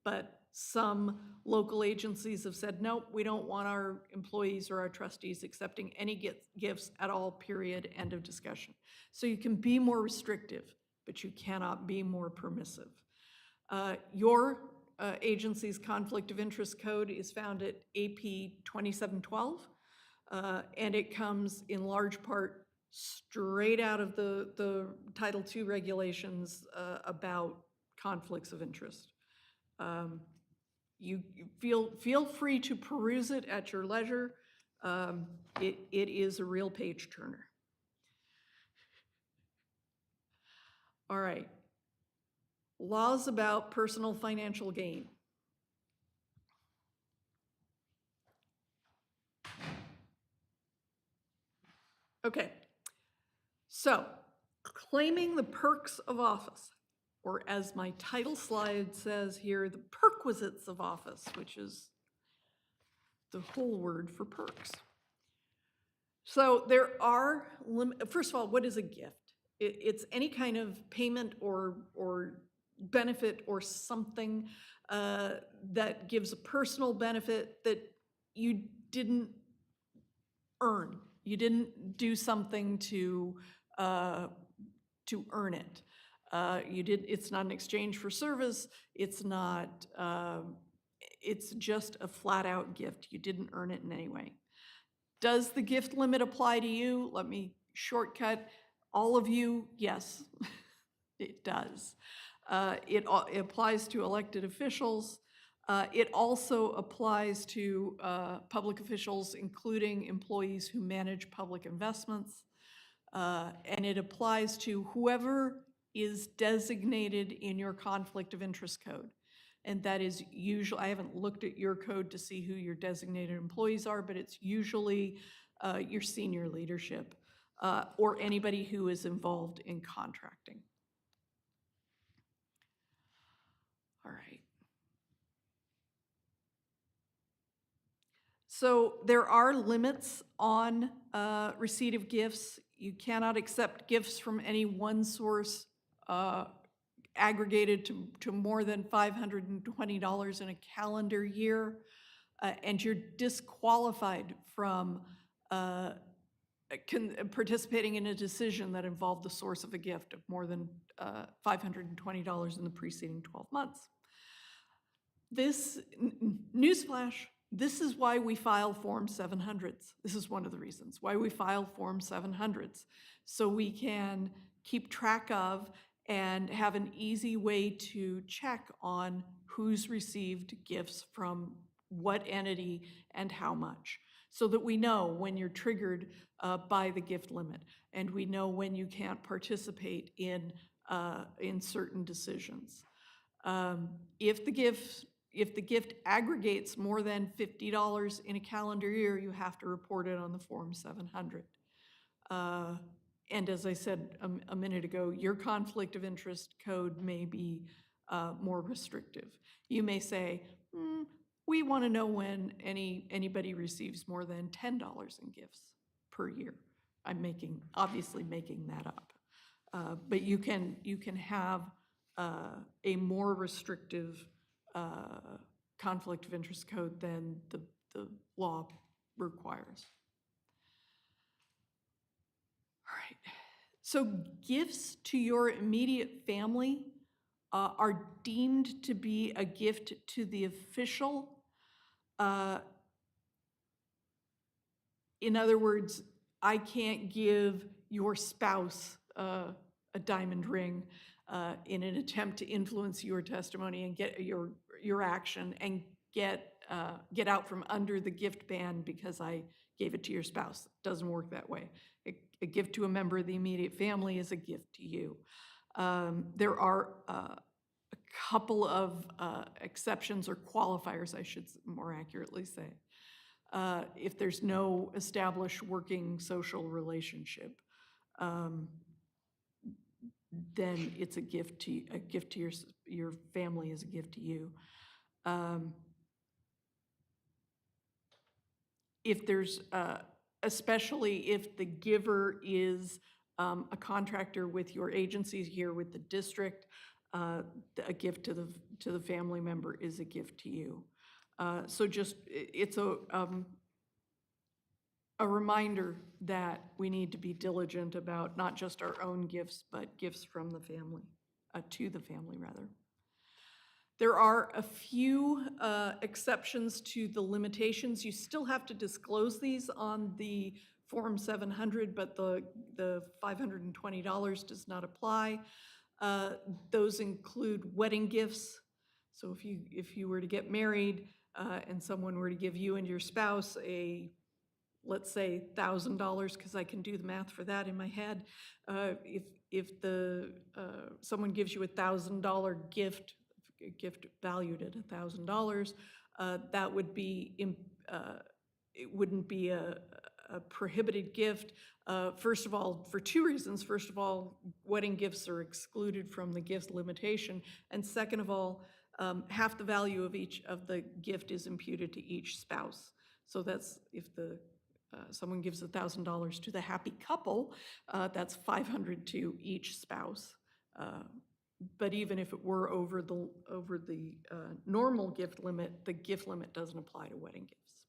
But some local agencies have said, nope, we don't want our employees or our trustees accepting any gifts at all, period, end of discussion. So you can be more restrictive, but you cannot be more permissive. Your agency's conflict of interest code is found at AP 2712, and it comes in large part straight out of the Title II regulations about conflicts of interest. You feel free to peruse it at your leisure. It is a real page turner. All right. Laws about personal financial gain. Okay, so claiming the perks of office, or as my title slide says here, the perquisites of office, which is the whole word for perks. So there are, first of all, what is a gift? It's any kind of payment or benefit or something that gives a personal benefit that you didn't earn. You didn't do something to earn it. It's not an exchange for service. It's not, it's just a flat out gift. You didn't earn it in any way. Does the gift limit apply to you? Let me shortcut. All of you, yes, it does. It applies to elected officials. It also applies to public officials, including employees who manage public investments. And it applies to whoever is designated in your conflict of interest code. And that is usually, I haven't looked at your code to see who your designated employees are, but it's usually your senior leadership or anybody who is involved in contracting. All right. So there are limits on receipt of gifts. You cannot accept gifts from any one source aggregated to more than $520 in a calendar year, and you're disqualified from participating in a decision that involved the source of a gift of more than $520 in the preceding 12 months. This, newsflash, this is why we file Form 700s. This is one of the reasons why we file Form 700s, so we can keep track of and have an easy way to check on who's received gifts from what entity and how much, so that we know when you're triggered by the gift limit, and we know when you can't participate in in certain decisions. If the gift aggregates more than $50 in a calendar year, you have to report it on the Form 700. And as I said a minute ago, your conflict of interest code may be more restrictive. You may say, we want to know when anybody receives more than $10 in gifts per year. I'm obviously making that up. But you can have a more restrictive conflict of interest code than the law requires. All right. So gifts to your immediate family are deemed to be a gift to the official. In other words, I can't give your spouse a diamond ring in an attempt to influence your testimony and get your action and get out from under the gift ban because I gave it to your spouse. It doesn't work that way. A gift to a member of the immediate family is a gift to you. There are a couple of exceptions or qualifiers, I should more accurately say. If there's no established working social relationship, then it's a gift to your family is a gift to you. If there's especially if the giver is a contractor with your agency here with the district, a gift to the family member is a gift to you. So just it's a reminder that we need to be diligent about not just our own gifts, but gifts from the family, to the family rather. There are a few exceptions to the limitations. You still have to disclose these on the Form 700, but the $520 does not apply. Those include wedding gifts. So if you were to get married and someone were to give you and your spouse let's say $1,000, because I can do the math for that in my head. If someone gives you $1,000 gift valued at $1,000, that would be it wouldn't be a prohibited gift. First of all, for two reasons. First of all, wedding gifts are excluded from the gift limitation, and second of all, half the value of each of the gift is imputed to each spouse. So that's if someone gives $1,000 to the happy couple, that's $500 to each spouse. But even if it were over the normal gift limit, the gift limit doesn't apply to wedding gifts.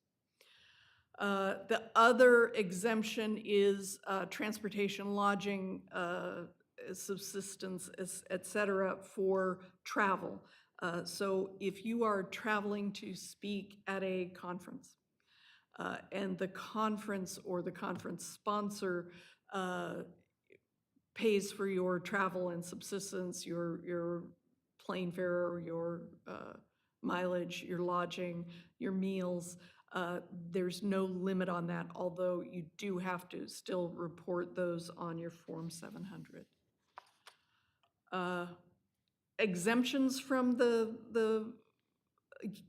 The other exemption is transportation, lodging, subsistence, et cetera, for travel. So if you are traveling to speak at a conference, and the conference or the conference sponsor pays for your travel and subsistence, your plane fare, your mileage, your lodging, your meals, there's no limit on that, although you do have to still report those on your Form 700. Exemptions from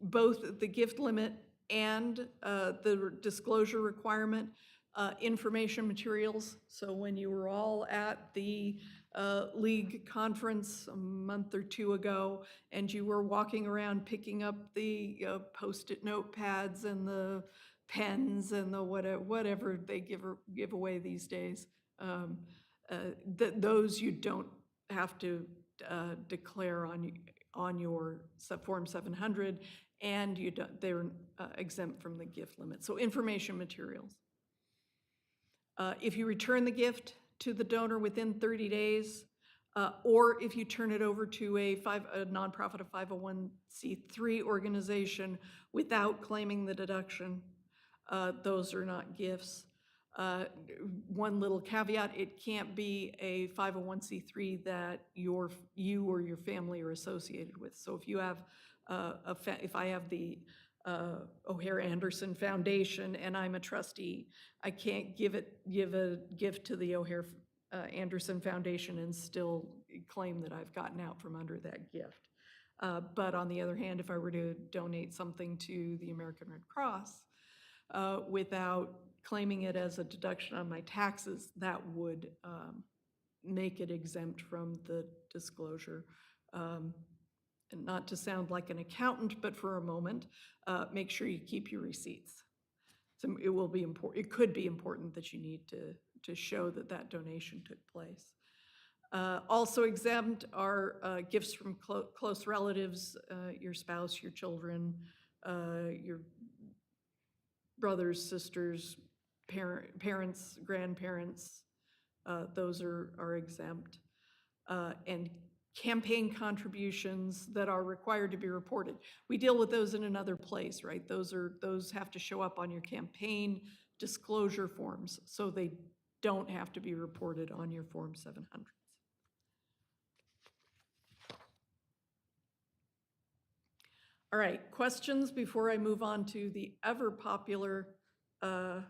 both the gift limit and the disclosure requirement, information materials. So when you were all at the league conference a month or two ago, and you were walking around picking up the Post-it notepads and the pens and the whatever they give away these days, those you don't have to declare on your Form 700, and they're exempt from the gift limit. So information materials. If you return the gift to the donor within 30 days, or if you turn it over to a nonprofit, a 501c3 organization without claiming the deduction, those are not gifts. One little caveat, it can't be a 501c3 that you or your family are associated with. So if you have if I have the O'Hare Anderson Foundation and I'm a trustee, I can't give a gift to the O'Hare Anderson Foundation and still claim that I've gotten out from under that gift. But on the other hand, if I were to donate something to the American Red Cross without claiming it as a deduction on my taxes, that would make it exempt from the disclosure. And not to sound like an accountant, but for a moment, make sure you keep your receipts. So it will be important, it could be important that you need to show that that donation took place. Also exempt are gifts from close relatives, your spouse, your children, your brothers, sisters, parents, grandparents, those are exempt. And campaign contributions that are required to be reported. We deal with those in another place, right? Those have to show up on your campaign disclosure forms, so they don't have to be reported on your Form 700s. All right, questions before I move on to the ever popular, oh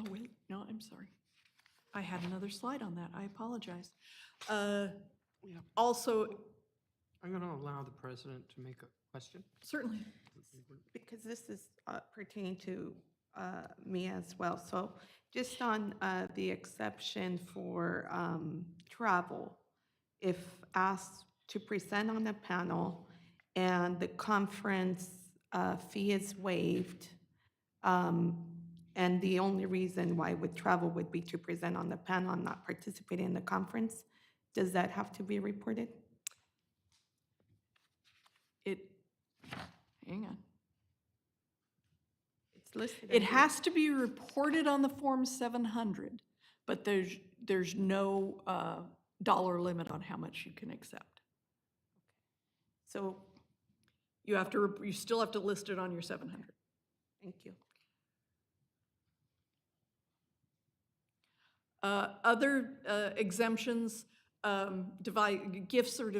wait, no, I'm sorry. I had another slide on that, I apologize. Yeah, Also, I'm going to allow the president to make a question. certainly, Because this is pertaining to me as well. So just on the exception for travel, if asked to present on a panel and the conference fee is waived, and the only reason why would travel would be to present on the panel and not participate in the conference, does that have to be reported? hang on. It's listed. It under- has to be reported on the Form 700, but there's no dollar limit on how much you can accept. So, You still have to list it on your 700. thank you. Other exemptions, gifts or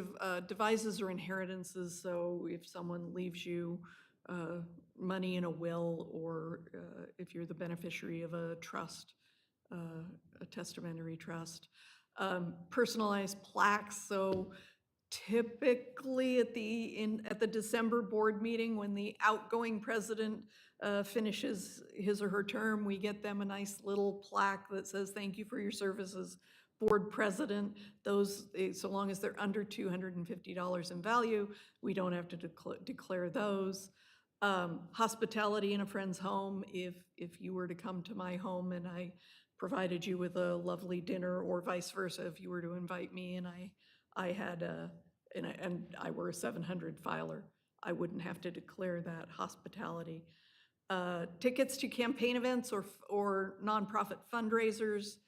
devises or inheritances. So if someone leaves you money in a will, or if you're the beneficiary of a trust, a testamentary trust. Personalized plaques, so typically at the December board meeting, when the outgoing president finishes his or her term, we get them a nice little plaque that says, "Thank you for your services, board president." Those, so long as they're under $250 in value, we don't have to declare those. Hospitality in a friend's home, if you were to come to my home and I provided you with a lovely dinner, or vice versa, if you were to invite me and I had and I were a 700 filer, I wouldn't have to declare that hospitality. Tickets to campaign events or nonprofit fundraisers,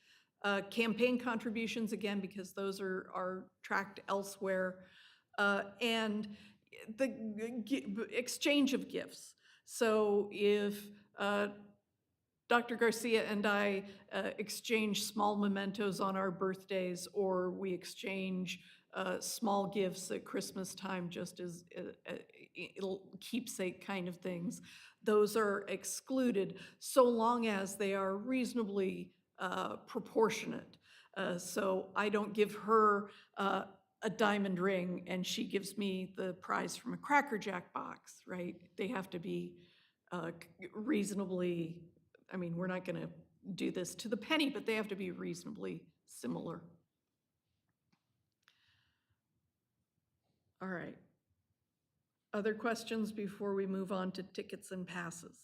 campaign contributions, again, because those are tracked elsewhere, and the exchange of gifts. So if Dr. Garcia and I exchange small mementos on our birthdays, or we exchange small gifts at Christmas time, just as keepsake kind of things, those are excluded so long as they are reasonably proportionate. So I don't give her a diamond ring and she gives me the prize from a Cracker Jack box, right? They have to be reasonably, I mean, we're not going to do this to the penny, but they have to be reasonably similar. All right. Other questions before we move on to tickets and passes?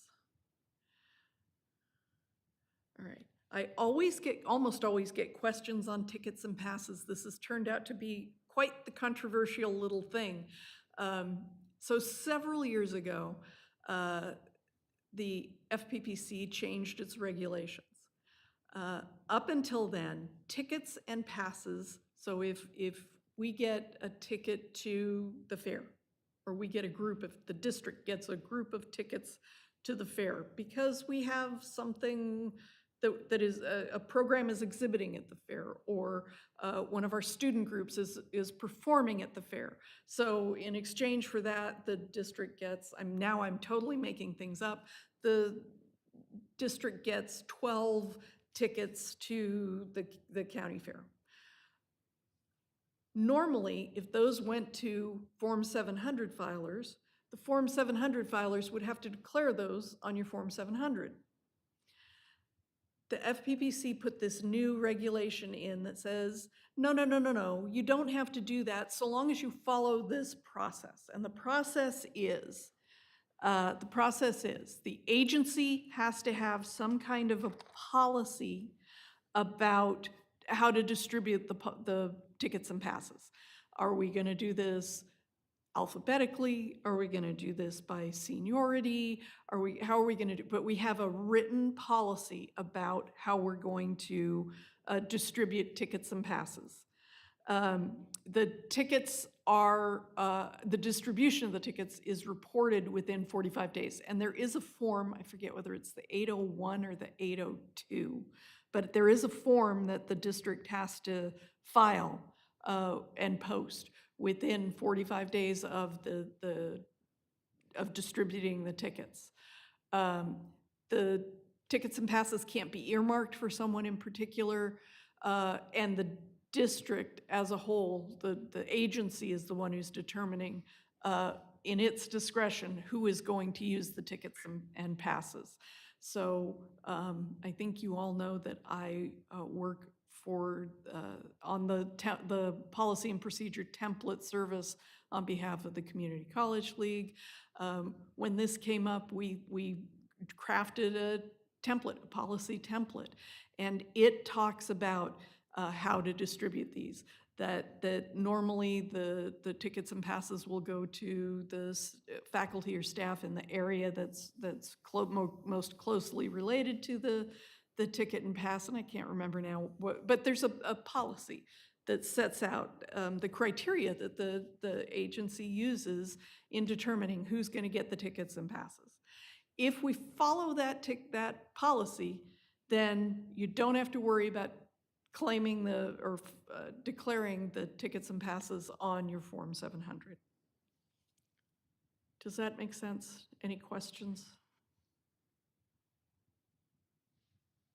All right. I almost always get questions on tickets and passes. This has turned out to be quite the controversial little thing. So several years ago, the FPPC changed its regulations. Up until then, tickets and passes, so if we get a ticket to the fair, or we get the district gets a group of tickets to the fair, because we have something that is, a program is exhibiting at the fair, or one of our student groups is performing at the fair. So in exchange for that, the district gets, I'm totally making things up, the district gets 12 tickets to the county fair. Normally, if those went to Form 700 filers, the Form 700 filers would have to declare those on your Form 700. The FPPC put this new regulation in that says, no, no, no, no, no, you don't have to do that so long as you follow this process. And the process is the agency has to have some kind of a policy about how to distribute the tickets and passes. Are we going to do this alphabetically? Are we going to do this by seniority? How are we going to do? But we have a written policy about how we're going to distribute tickets and passes. The tickets are, the distribution of the tickets is reported within 45 days. And there is a form, I forget whether it's the 801 or the 802, but there is a form that the district has to file and post within 45 days of of distributing the tickets. The tickets and passes can't be earmarked for someone in particular, and the district as a whole, the agency is the one who's determining in its discretion who is going to use the tickets and passes. So I think you all know that I work for on the policy and procedure template service on behalf of the Community College League. When this came up, we crafted a template, a policy template, and it talks about how to distribute these. That normally the tickets and passes will go to the faculty or staff in the area that's most closely related to the ticket and pass, and I can't remember now what, but there's a policy that sets out the criteria that the agency uses in determining who's going to get the tickets and passes. If we follow that policy, then you don't have to worry about claiming or declaring the tickets and passes on your Form 700. Does that make sense? Any questions?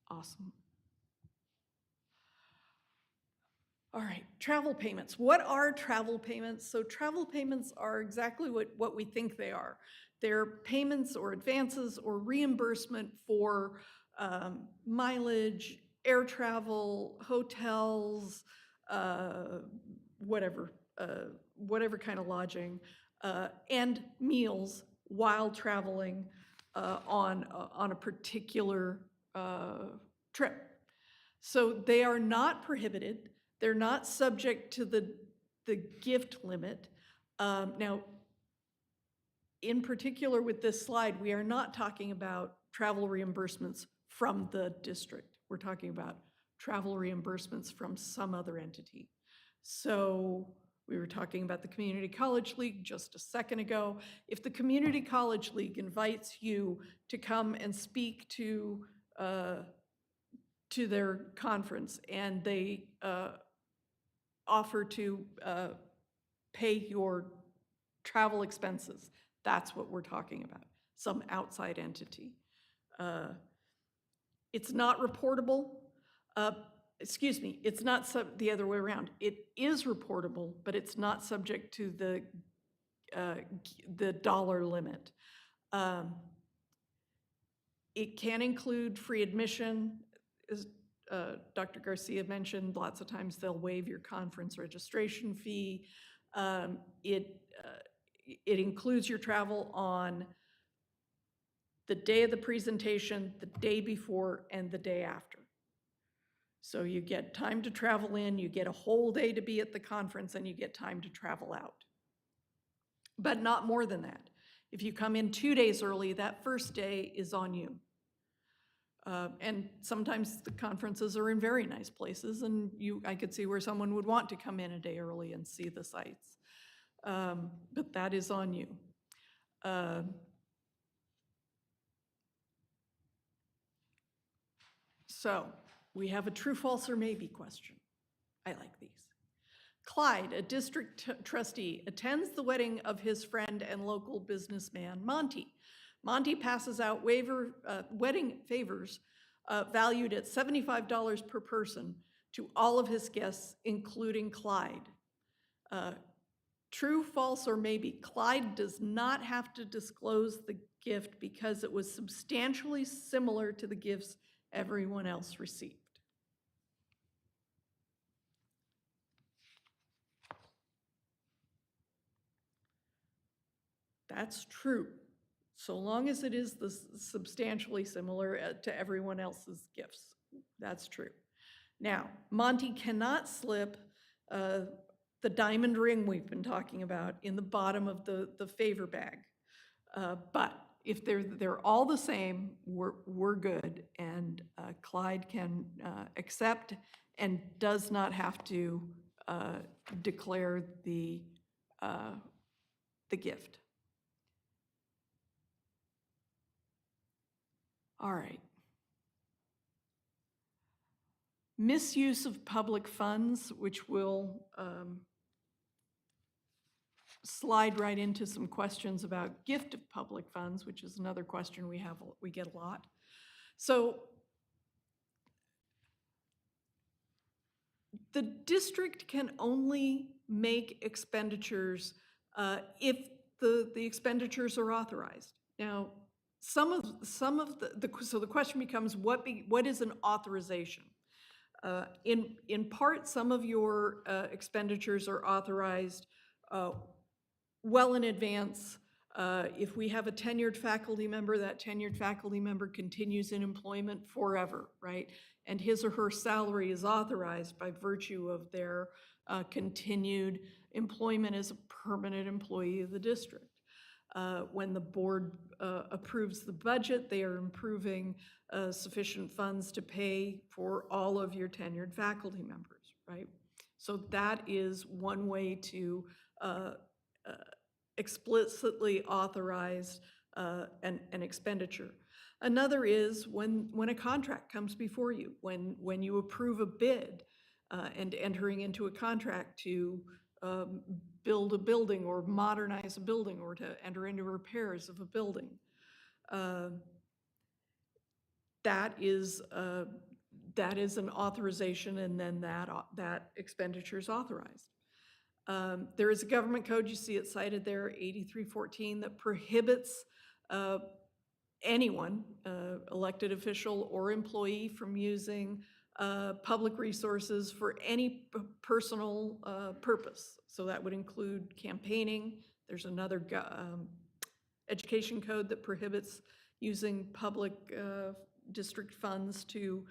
Awesome. All right, travel payments. What are travel payments? So travel payments are exactly what we think they are. They're payments or advances or reimbursement for mileage, air travel, hotels, whatever kind of lodging, and meals while traveling on a particular trip. So they are not prohibited. They're not subject to the gift limit. Now, in particular with this slide, we are not talking about travel reimbursements from the district. We're talking about travel reimbursements from some other entity. So we were talking about the Community College League just a second ago. If the Community College League invites you to come and speak to their conference, and they offer to pay your travel expenses, that's what we're talking about, some outside entity. It's not reportable. Excuse me, it's not the other way around. It is reportable, but it's not subject to the dollar limit. It can include free admission. As Dr. Garcia mentioned, lots of times they'll waive your conference registration fee. It includes your travel on the day of the presentation, the day before, and the day after. So you get time to travel in, you get a whole day to be at the conference, and you get time to travel out. But not more than that. If you come in 2 days early, that first day is on you. And sometimes the conferences are in very nice places, and I could see where someone would want to come in a day early and see the sites. But that is on you. So we have a true, false, or maybe question. I like these. Clyde, a district trustee, attends the wedding of his friend and local businessman, Monty. Monty passes out wedding favors valued at $75 per person to all of his guests, including Clyde. True, false, or maybe. Clyde does not have to disclose the gift because it was substantially similar to the gifts everyone else received. That's true, so long as it is substantially similar to everyone else's gifts. That's true. Now, Monty cannot slip the diamond ring we've been talking about in the bottom of the favor bag. But if they're all the same, we're good, and Clyde can accept and does not have to declare the gift. All right. Misuse of public funds, which will slide right into some questions about gift of public funds, which is another question we get a lot. So the district can only make expenditures if the expenditures are authorized. Now, so the question becomes, what is an authorization? In part, some of your expenditures are authorized well in advance. If we have a tenured faculty member, that tenured faculty member continues in employment forever, right? And his or her salary is authorized by virtue of their continued employment as a permanent employee of the district. When the board approves the budget, they are approving sufficient funds to pay for all of your tenured faculty members, right? So that is one way to explicitly authorize an expenditure. Another is when a contract comes before you, when you approve a bid and entering into a contract to build a building or modernize a building or to enter into repairs of a building. That is an authorization, and then that expenditure is authorized. There is a government code, you see it cited there, 8314, that prohibits anyone, elected official or employee, from using public resources for any personal purpose. So that would include campaigning. There's another education code that prohibits using public district funds to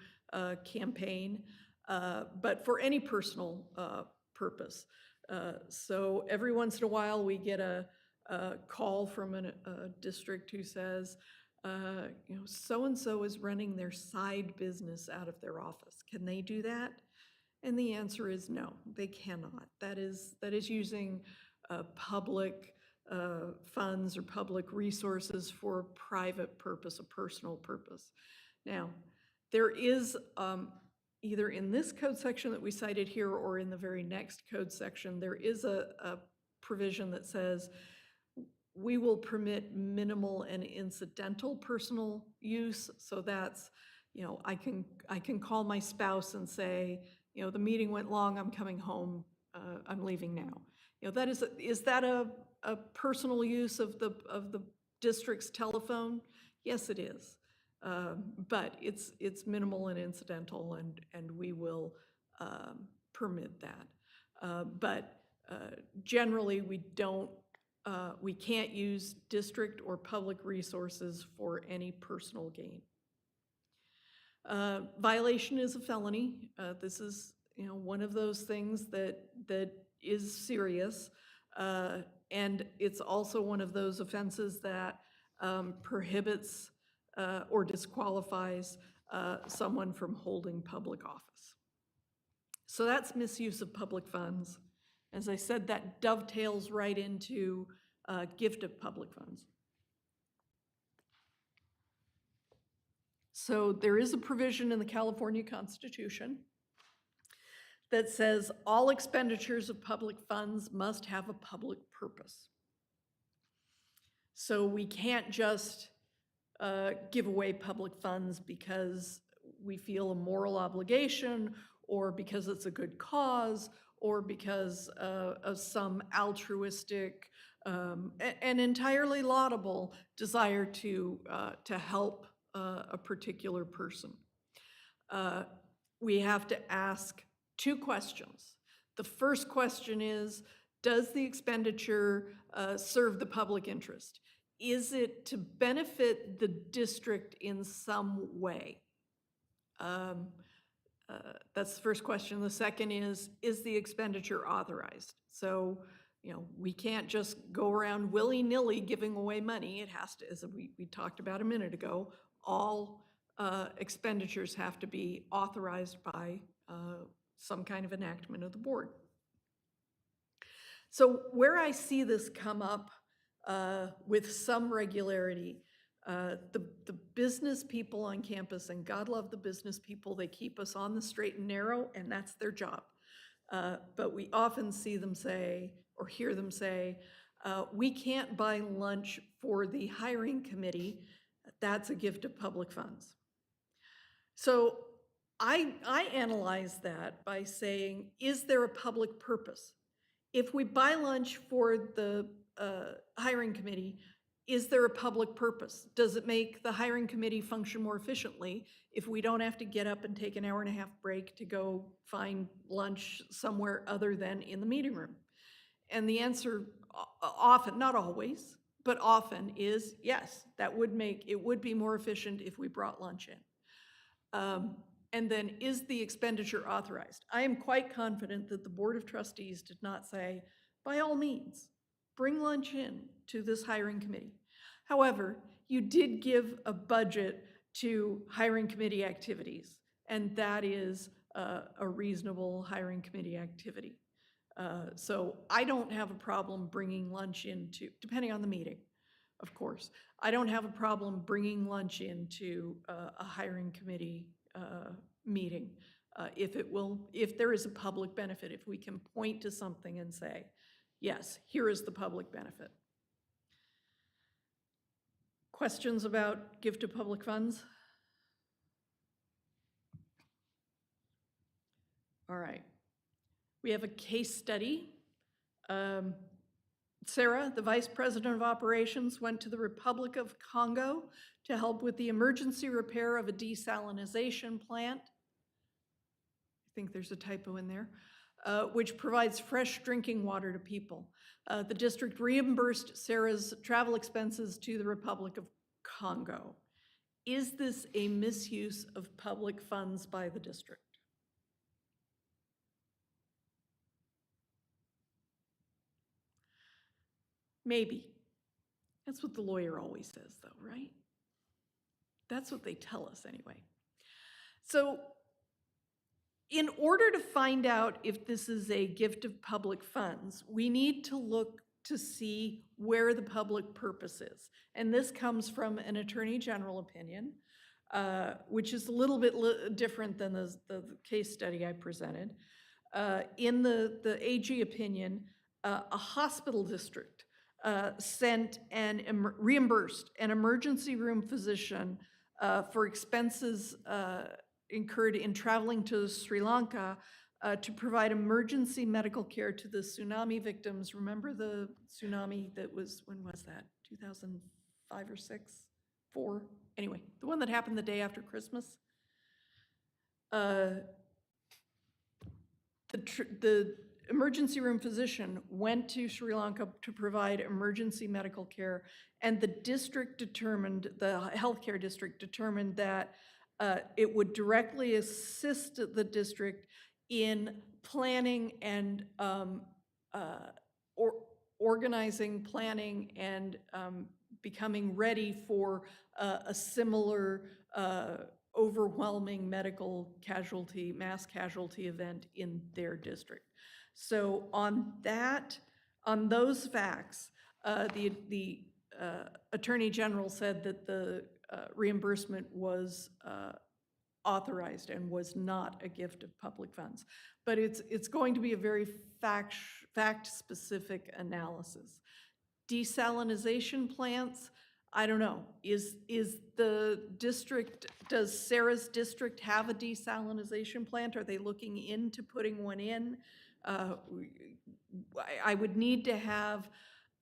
campaign, but for any personal purpose. So every once in a while we get a call from a district who says, so-and-so is running their side business out of their office. Can they do that? And the answer is no, they cannot. That is using public funds or public resources for a private purpose, a personal purpose. Now, there is either in this code section that we cited here or in the very next code section, there is a provision that says we will permit minimal and incidental personal use. So that's, I can call my spouse and say, the meeting went long, I'm coming home, I'm leaving now. That is that a personal use of the district's telephone? Yes, it is. But it's minimal and incidental, and we will permit that. But generally, we can't use district or public resources for any personal gain. Violation is a felony. This is one of those things that is serious, and it's also one of those offenses that prohibits or disqualifies someone from holding public office. So that's misuse of public funds. As I said, that dovetails right into gift of public funds. So there is a provision in the California Constitution that says all expenditures of public funds must have a public purpose. So we can't just give away public funds because we feel a moral obligation or because it's a good cause or because of some altruistic and entirely laudable desire to help a particular person. We have to ask two questions. The first question is, does the expenditure serve the public interest? Is it to benefit the district in some way? That's the first question. The second is the expenditure authorized? So, we can't just go around willy-nilly giving away money. It has to, as we talked about a minute ago, all expenditures have to be authorized by some kind of enactment of the board. So where I see this come up with some regularity, the business people on campus, and God love the business people, they keep us on the straight and narrow, and that's their job. But we often see them say, or hear them say, we can't buy lunch for the hiring committee. That's a gift of public funds. So I analyze that by saying, is there a public purpose? If we buy lunch for the hiring committee, is there a public purpose? Does it make the hiring committee function more efficiently if we don't have to get up and take an hour-and-a-half break to go find lunch somewhere other than in the meeting room? And the answer often, not always, but often is yes, it would be more efficient if we brought lunch in. And then, is the expenditure authorized? I am quite confident that the Board of Trustees did not say, by all means, bring lunch in to this hiring committee. However, you did give a budget to hiring committee activities, and that is a reasonable hiring committee activity. So I don't have a problem bringing lunch into, depending on the meeting, of course. I don't have a problem bringing lunch into a hiring committee meeting if there is a public benefit, if we can point to something and say, yes, here is the public benefit. Questions about gift of public funds? All right. We have a case study. Sarah, the Vice President of Operations, went to the Republic of Congo to help with the emergency repair of a desalination plant. I think there's a typo in there, which provides fresh drinking water to people. The district reimbursed Sarah's travel expenses to the Republic of Congo. Is this a misuse of public funds by the district? Maybe. That's what the lawyer always says, though, right? That's what they tell us anyway. So, in order to find out if this is a gift of public funds, we need to look to see where the public purpose is. And this comes from an Attorney General opinion, which is a little bit different than the case study I presented. In the AG opinion, a hospital district sent and reimbursed an emergency room physician for expenses incurred in traveling to Sri Lanka to provide emergency medical care to the tsunami victims. Remember the tsunami that was, when was that? 2005 or 6? 4? Anyway, the one that happened the day after Christmas. The emergency room physician went to Sri Lanka to provide emergency medical care, and the district determined, the healthcare district determined that it would directly assist the district in planning and organizing, planning, and becoming ready for a similar overwhelming medical casualty, mass casualty event in their district. So on those facts, the Attorney General said that the reimbursement was authorized and was not a gift of public funds. But it's going to be a very fact-specific analysis. Desalination plants, I don't know. Is the district, does Sarah's district have a desalination plant? Are they looking into putting one in? I would need to have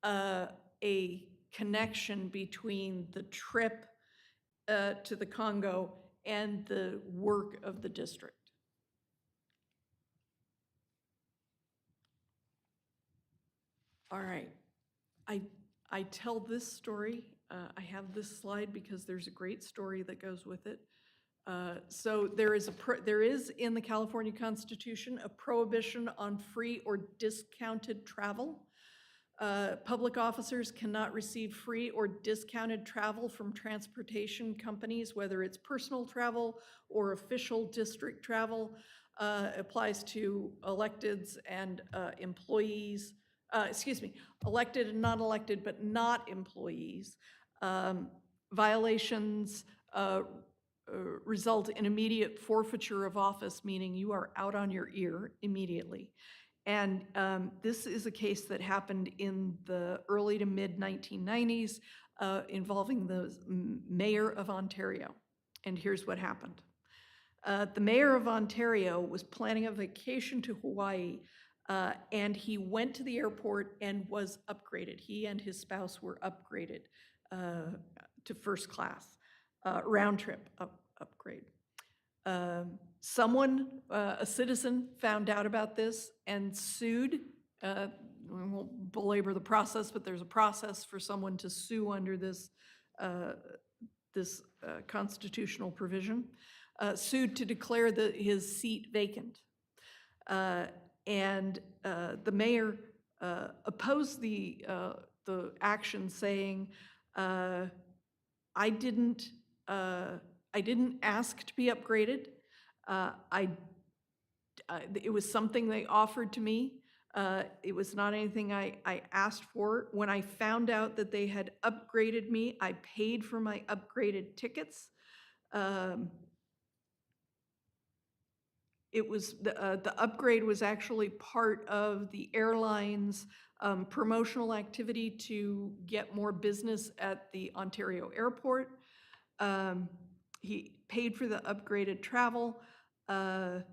a connection between the trip to the Congo and the work of the district. All right. I tell this story, I have this slide because there's a great story that goes with it. So there is in the California Constitution a prohibition on free or discounted travel. Public officers cannot receive free or discounted travel from transportation companies, whether it's personal travel or official district travel. Applies to electeds and employees, elected and non-elected, but not employees. Violations result in immediate forfeiture of office, meaning you are out on your ear immediately. And this is a case that happened in the early to mid 1990s involving the mayor of Ontario. And here's what happened. The mayor of Ontario was planning a vacation to Hawaii, and he went to the airport and was upgraded. He and his spouse were upgraded to first class, round trip upgrade. Someone, a citizen, found out about this and sued. We won't belabor the process, but there's a process for someone to sue under this constitutional provision. Sued to declare his seat vacant. And the mayor opposed the action, saying, I didn't ask to be upgraded. It was something they offered to me. It was not anything I asked for. When I found out that they had upgraded me, I paid for my upgraded tickets. It was the upgrade was actually part of the airline's promotional activity to get more business at the Ontario airport. He paid for the upgraded travel, and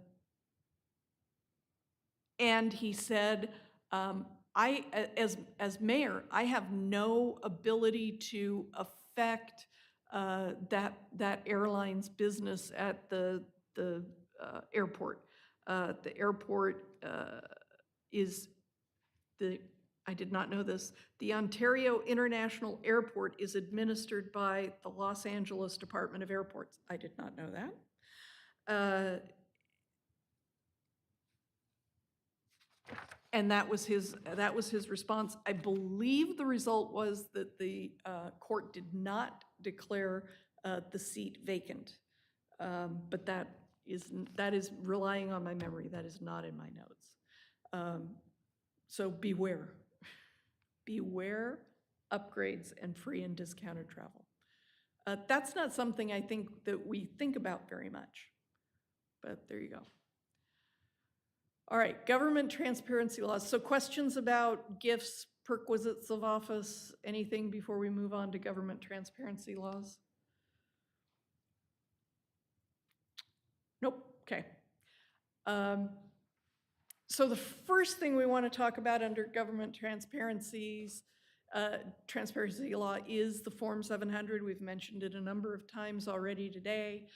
he said, as mayor, I have no ability to affect that airline's business at the airport. The airport is I did not know this, the Ontario International Airport is administered by the Los Angeles Department of Airports. I did not know that. And that was his response. I believe the result was that the court did not declare the seat vacant. But that is relying on my memory. That is not in my notes. So beware. Beware upgrades and free and discounted travel. That's not something I think that we think about very much, but there you go. All right, government transparency laws. So questions about gifts, perquisites of office, anything before we move on to government transparency laws? Nope, okay. So the first thing we want to talk about under government transparency law is the Form 700. We've mentioned it a number of times already today.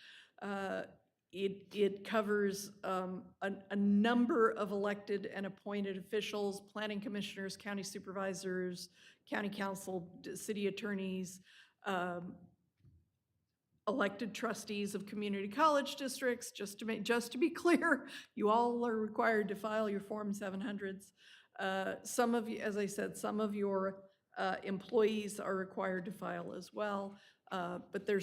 It covers a number of elected and appointed officials, planning commissioners, county supervisors, county council, city attorneys, elected trustees of community college districts. Just to be clear, you all are required to file your Form 700s. Some of you, as I said, some of your employees are required to file as well. But there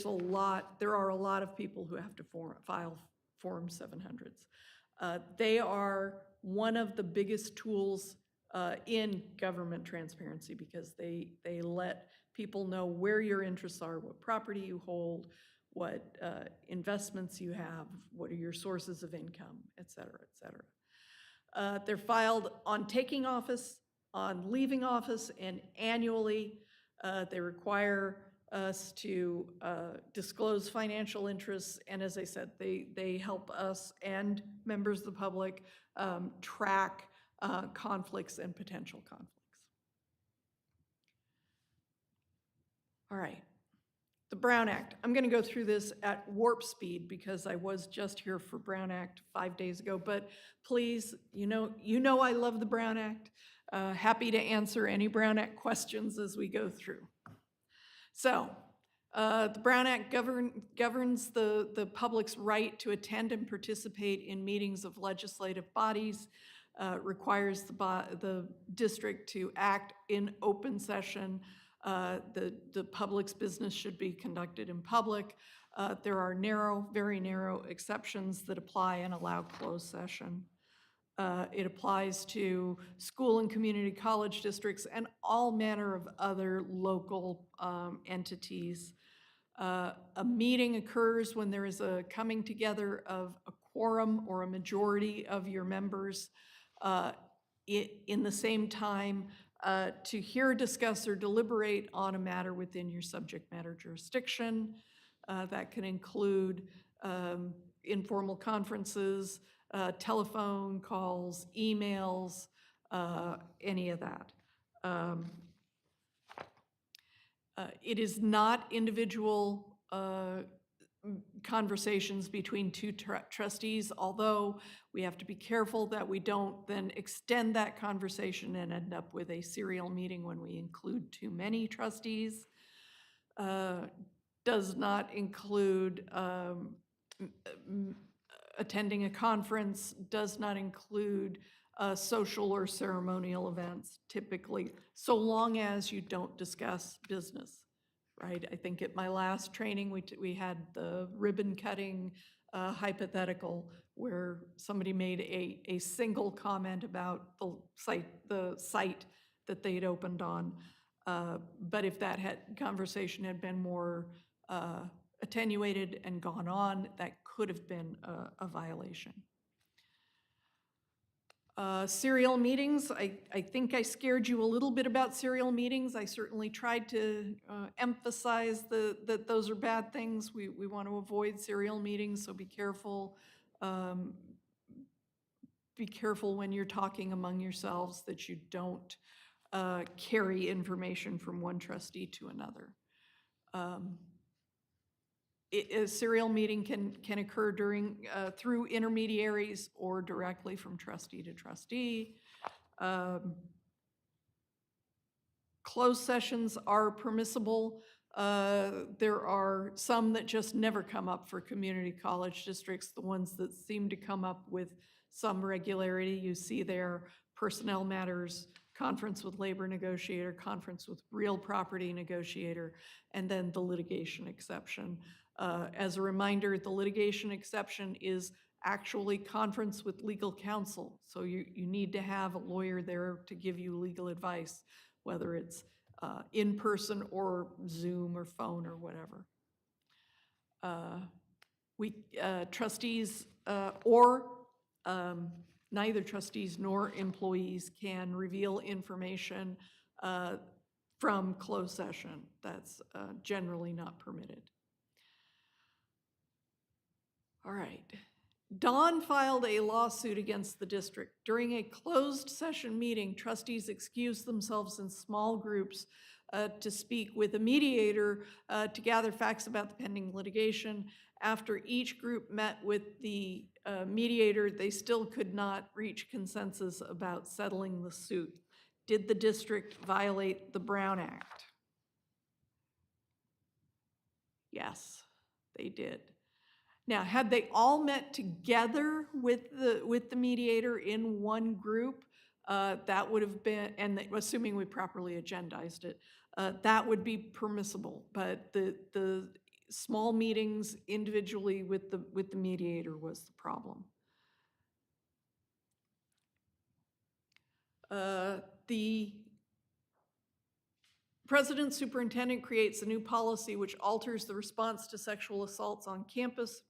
are a lot of people who have to file Form 700s. They are one of the biggest tools in government transparency because they let people know where your interests are, what property you hold, what investments you have, what are your sources of income, et cetera, et cetera. They're filed on taking office, on leaving office, and annually. They require us to disclose financial interests, and as I said, they help us and members of the public track conflicts and potential conflicts. All right. The Brown Act. I'm going to go through this at warp speed because I was just here for Brown Act 5 days ago, but please, you know I love the Brown Act. Happy to answer any Brown Act questions as we go through. So, the Brown Act governs the public's right to attend and participate in meetings of legislative bodies, requires the district to act in open session. The public's business should be conducted in public. There are very narrow exceptions that apply and allow closed session. It applies to school and community college districts and all manner of other local entities. A meeting occurs when there is a coming together of a quorum or a majority of your members in the same time to hear, discuss, or deliberate on a matter within your subject matter jurisdiction. That can include informal conferences, telephone calls, emails, any of that. It is not individual conversations between two trustees, although we have to be careful that we don't then extend that conversation and end up with a serial meeting when we include too many trustees. Does not include attending a conference, does not include social or ceremonial events typically, so long as you don't discuss business, right? I think at my last training, we had the ribbon cutting hypothetical where somebody made a single comment about the site that they'd opened on. But if that conversation had been more attenuated and gone on, that could have been a violation. Serial meetings, I think I scared you a little bit about serial meetings. I certainly tried to emphasize that those are bad things. We want to avoid serial meetings, so be careful. Be careful when you're talking among yourselves that you don't carry information from one trustee to another. A serial meeting can occur through intermediaries or directly from trustee to trustee. Closed sessions are permissible. There are some that just never come up for community college districts. The ones that seem to come up with some regularity, you see there: personnel matters, conference with labor negotiator, conference with real property negotiator, and then the litigation exception. As a reminder, the litigation exception is actually conference with legal counsel. So you need to have a lawyer there to give you legal advice, whether it's in person or Zoom or phone or whatever. Trustees or neither trustees nor employees can reveal information from closed session. That's generally not permitted. All right. Dawn filed a lawsuit against the district. During a closed session meeting, trustees excused themselves in small groups to speak with a mediator to gather facts about the pending litigation. After each group met with the mediator, they still could not reach consensus about settling the suit. Did the district violate the Brown Act? Yes, they did. Now, had they all met together with the mediator in one group, that would have been, and assuming we properly agendized it, that would be permissible. But the small meetings individually with the mediator was the problem. The president superintendent creates a new policy which alters the response to sexual assaults on campus.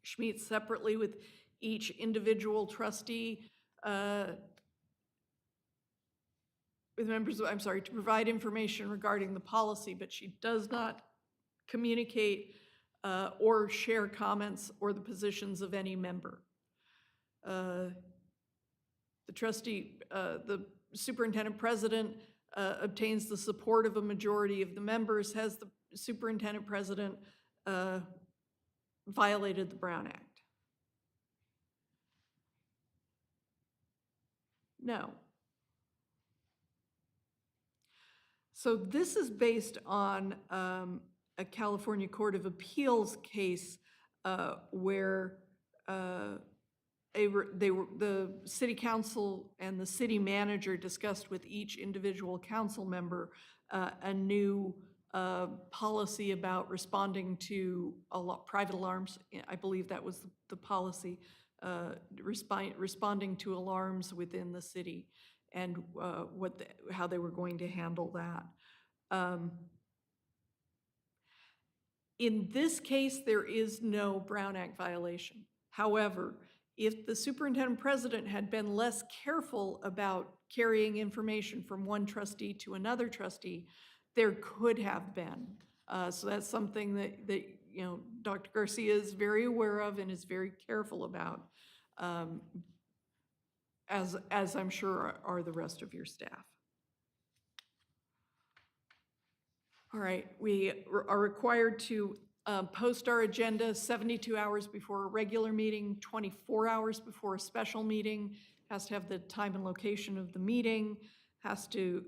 She meets separately with each individual trustee with members of, to provide information regarding the policy, but she does not communicate or share comments or the positions of any member. the superintendent president obtains the support of a majority of the members, has the superintendent president violated the Brown Act? No. So this is based on a California Court of Appeals case where the city council and the city manager discussed with each individual council member a new policy about responding to private alarms. I believe that was the policy, responding to alarms within the city, and how they were going to handle that. In this case, there is no Brown Act violation. However, if the superintendent president had been less careful about carrying information from one trustee to another trustee, there could have been. So that's something that Dr. Garcia is very aware of and is very careful about, as I'm sure are the rest of your staff. All right, we are required to post our agenda 72 hours before a regular meeting, 24 hours before a special meeting, has to have the time and location of the meeting, has to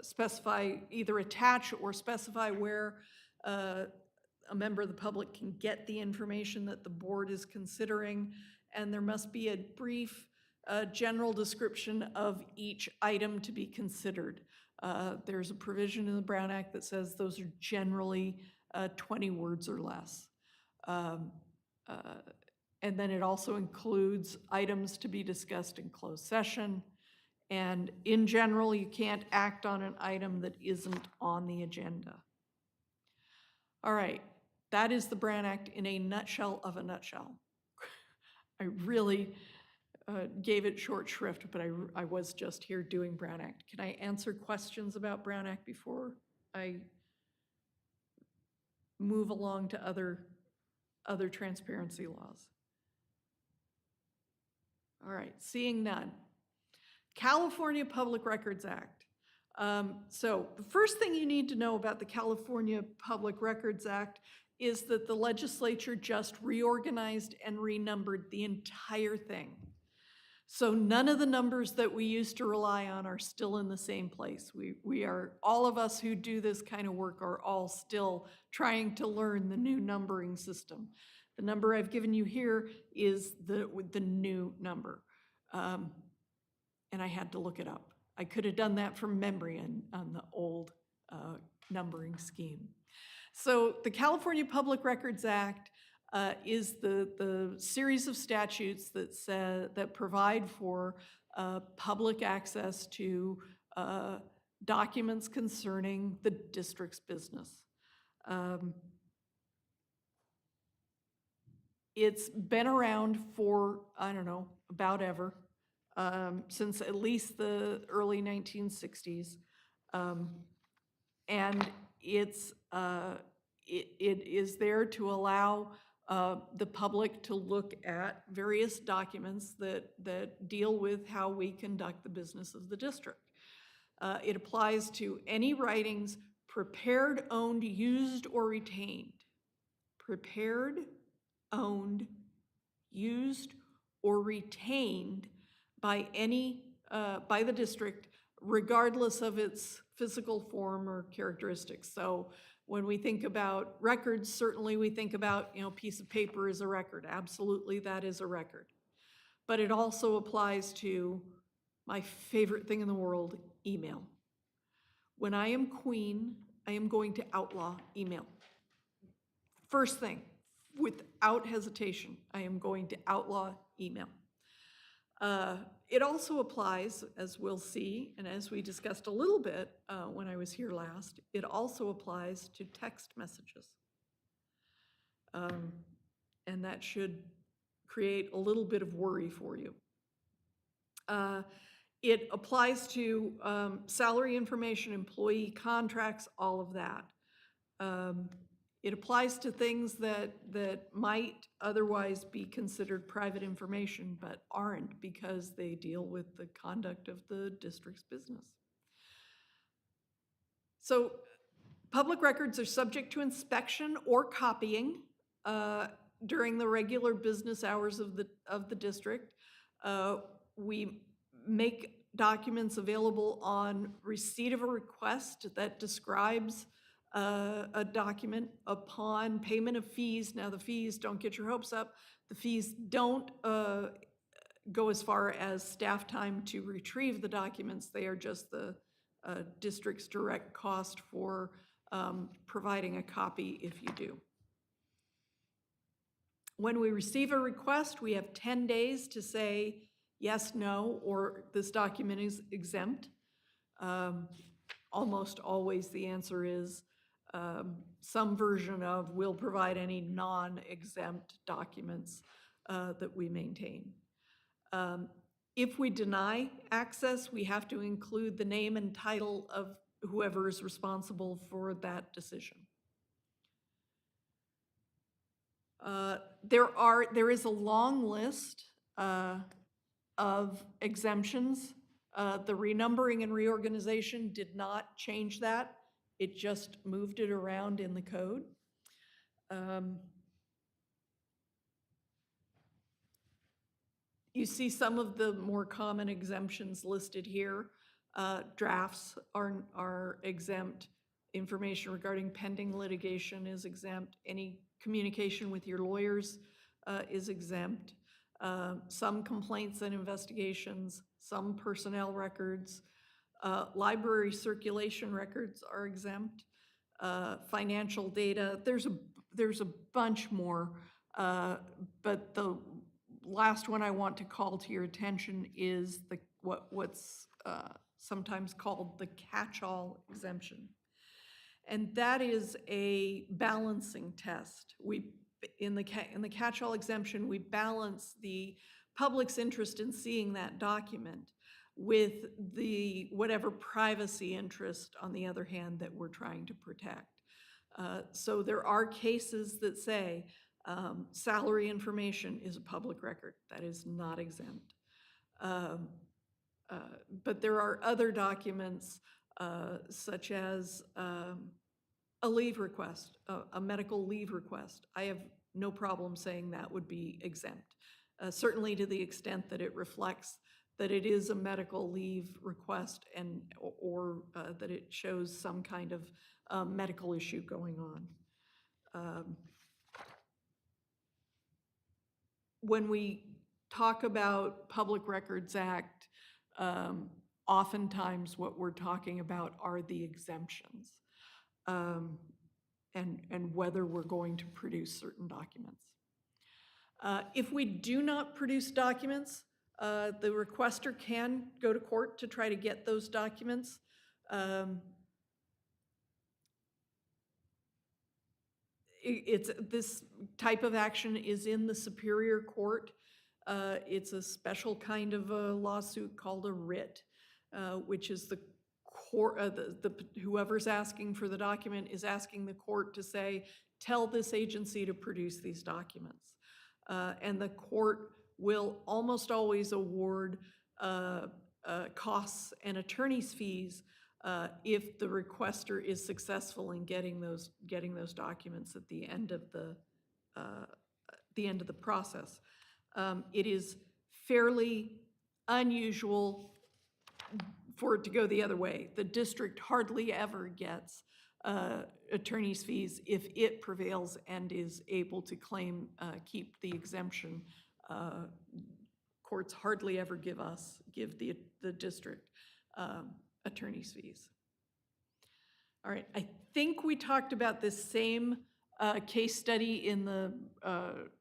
specify, either attach or specify where a member of the public can get the information that the board is considering, and there must be a brief general description of each item to be considered. There's a provision in the Brown Act that says those are generally 20 words or less. And then it also includes items to be discussed in closed session. And in general, you can't act on an item that isn't on the agenda. All right, that is the Brown Act in a nutshell of a nutshell. I really gave it short shrift, but I was just here doing Brown Act. Can I answer questions about Brown Act before I move along to other transparency laws? All right, seeing none. California Public Records Act. So the first thing you need to know about the California Public Records Act is that the legislature just reorganized and renumbered the entire thing. So none of the numbers that we used to rely on are still in the same place. We are, all of us who do this kind of work are all still trying to learn the new numbering system. The number I've given you here is the new number. And I had to look it up. I could have done that from memory on the old numbering scheme. So the California Public Records Act is the series of statutes that provide for public access to documents concerning the district's business. It's been around for, I don't know, about ever, since at least the early 1960s. And it is there to allow the public to look at various documents that deal with how we conduct the business of the district. It applies to any writings prepared, owned, used, or retained. Prepared, owned, used, or retained by by the district, regardless of its physical form or characteristics. So when we think about records, certainly we think about, a piece of paper is a record. Absolutely, that is a record. But it also applies to my favorite thing in the world, email. When I am queen, I am going to outlaw email. First thing, without hesitation, I am going to outlaw email. It also applies, as we'll see, and as we discussed a little bit when I was here last, it also applies to text messages. And that should create a little bit of worry for you. It applies to salary information, employee contracts, all of that. It applies to things that might otherwise be considered private information, but aren't because they deal with the conduct of the district's business. So public records are subject to inspection or copying during the regular business hours of the district. We make documents available on receipt of a request that describes a document upon payment of fees. Now, the fees, don't get your hopes up, the fees don't go as far as staff time to retrieve the documents. They are just the district's direct cost for providing a copy if you do. When we receive a request, we have 10 days to say yes, no, or this document is exempt. Almost always the answer is some version of will provide any non-exempt documents that we maintain. If we deny access, we have to include the name and title of whoever is responsible for that decision. There is a long list of exemptions. The renumbering and reorganization did not change that. It just moved it around in the code. You see some of the more common exemptions listed here. Drafts are exempt. Information regarding pending litigation is exempt. Any communication with your lawyers is exempt. Some complaints and investigations, some personnel records, library circulation records are exempt. Financial data, there's a bunch more, but the last one I want to call to your attention is what's sometimes called the catch-all exemption. And that is a balancing test. In the catch-all exemption, we balance the public's interest in seeing that document with the whatever privacy interest, on the other hand, that we're trying to protect. So there are cases that say salary information is a public record. That is not exempt. But there are other documents such as a leave request, a medical leave request. I have no problem saying that would be exempt, certainly to the extent that it reflects that it is a medical leave request or that it shows some kind of medical issue going on. When we talk about Public Records Act, oftentimes what we're talking about are the exemptions. And whether we're going to produce certain documents. If we do not produce documents, the requester can go to court to try to get those documents. This type of action is in the Superior Court. It's a special kind of a lawsuit called a writ, which is the court, whoever's asking for the document is asking the court to say, tell this agency to produce these documents. And the court will almost always award costs and attorney's fees if the requester is successful in getting those documents at the end of the process. It is fairly unusual for it to go the other way. The district hardly ever gets attorney's fees if it prevails and is able to keep the exemption. Courts hardly ever give the district attorney's fees. All right, I think we talked about this same case study in the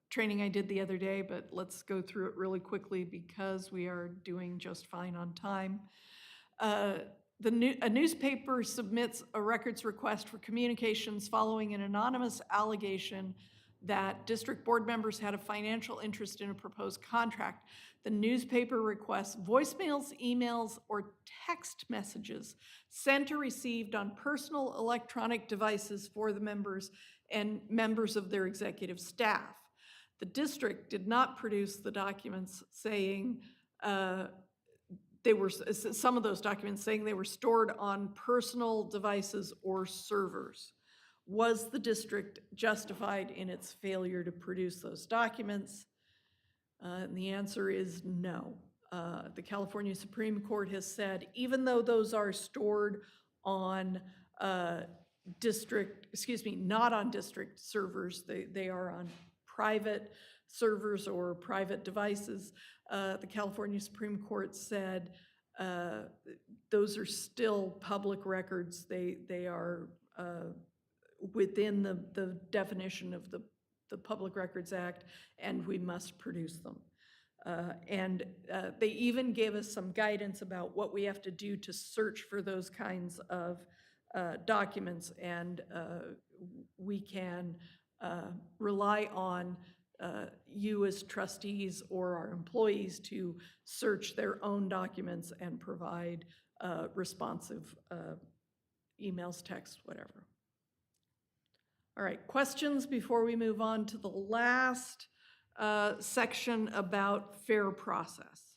training I did the other day, but let's go through it really quickly because we are doing just fine on time. A newspaper submits a records request for communications following an anonymous allegation that district board members had a financial interest in a proposed contract the newspaper requests, voicemails, emails, or text messages sent or received on personal electronic devices for the members and members of their executive staff. The district did not produce the documents saying some of those documents saying they were stored on personal devices or servers. Was the district justified in its failure to produce those documents? And the answer is no. The California Supreme Court has said, even though those are stored on not on district servers, they are on private servers or private devices, the California Supreme Court said those are still public records. They are within the definition of the Public Records Act, and we must produce them. And they even gave us some guidance about what we have to do to search for those kinds of documents, and we can rely on you as trustees or our employees to search their own documents and provide responsive emails, texts, whatever. All right, questions before we move on to the last section about fair process?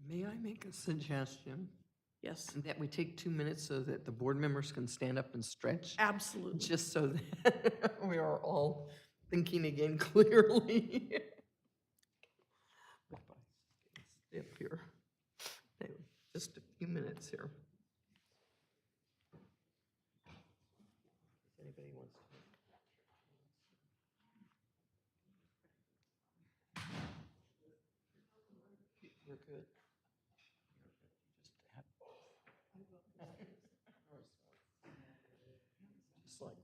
May I make a suggestion? Yes, That we take 2 minutes so that the board members can stand up and stretch? absolutely. Just so that we are all thinking again clearly. Stay up here. Okay, just a few minutes here. If anybody wants to. We're good. Just like.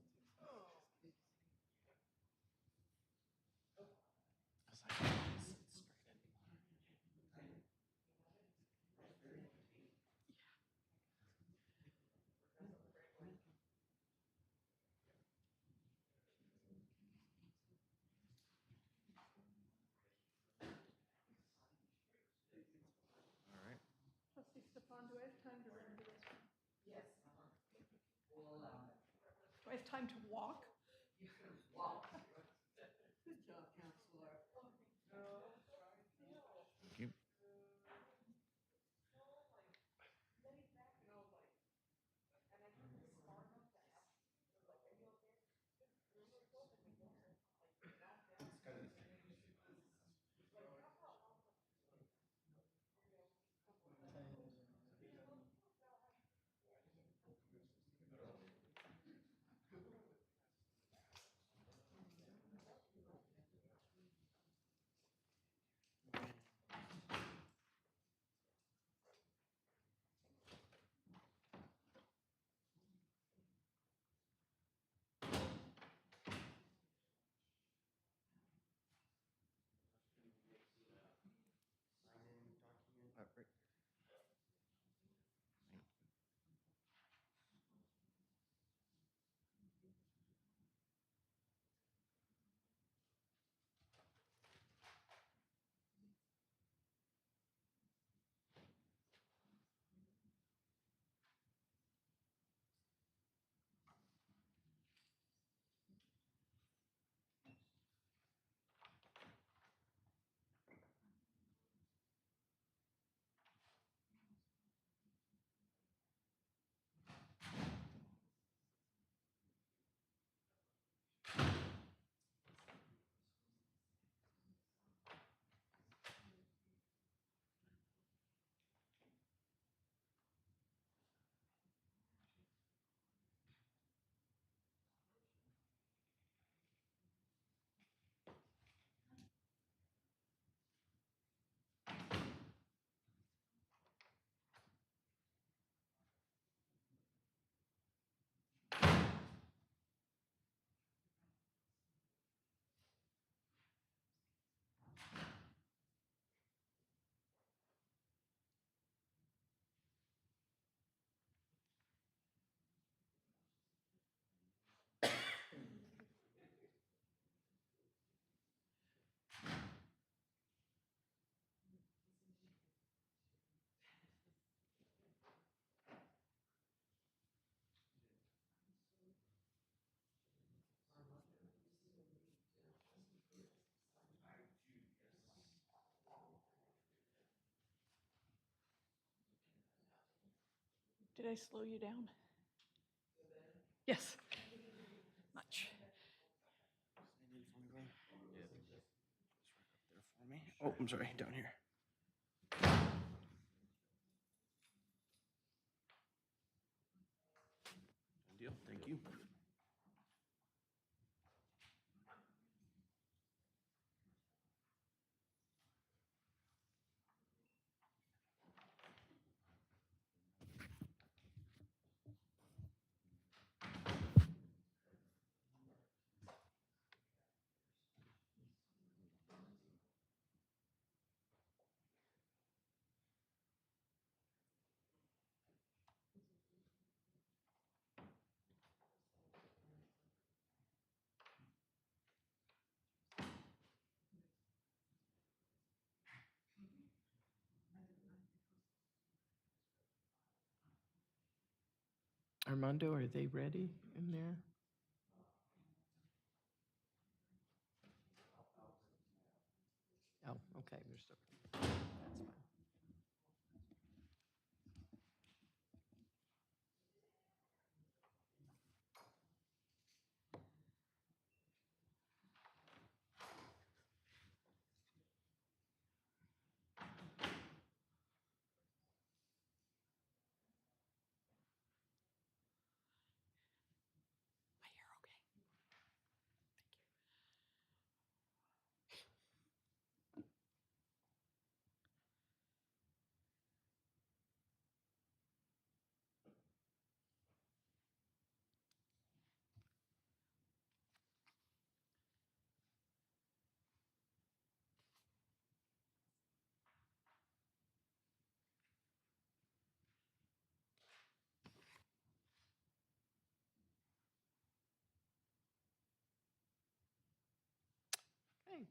Trustee Stefan, do I have time to run this? Yes. Do I have time to walk? You- Did I slow you down? Yes. Much. Oh, I'm sorry, down here. Good deal, thank you. Armando, are they ready in there? Oh, okay, they're still, that's fine. My hair okay? Okay,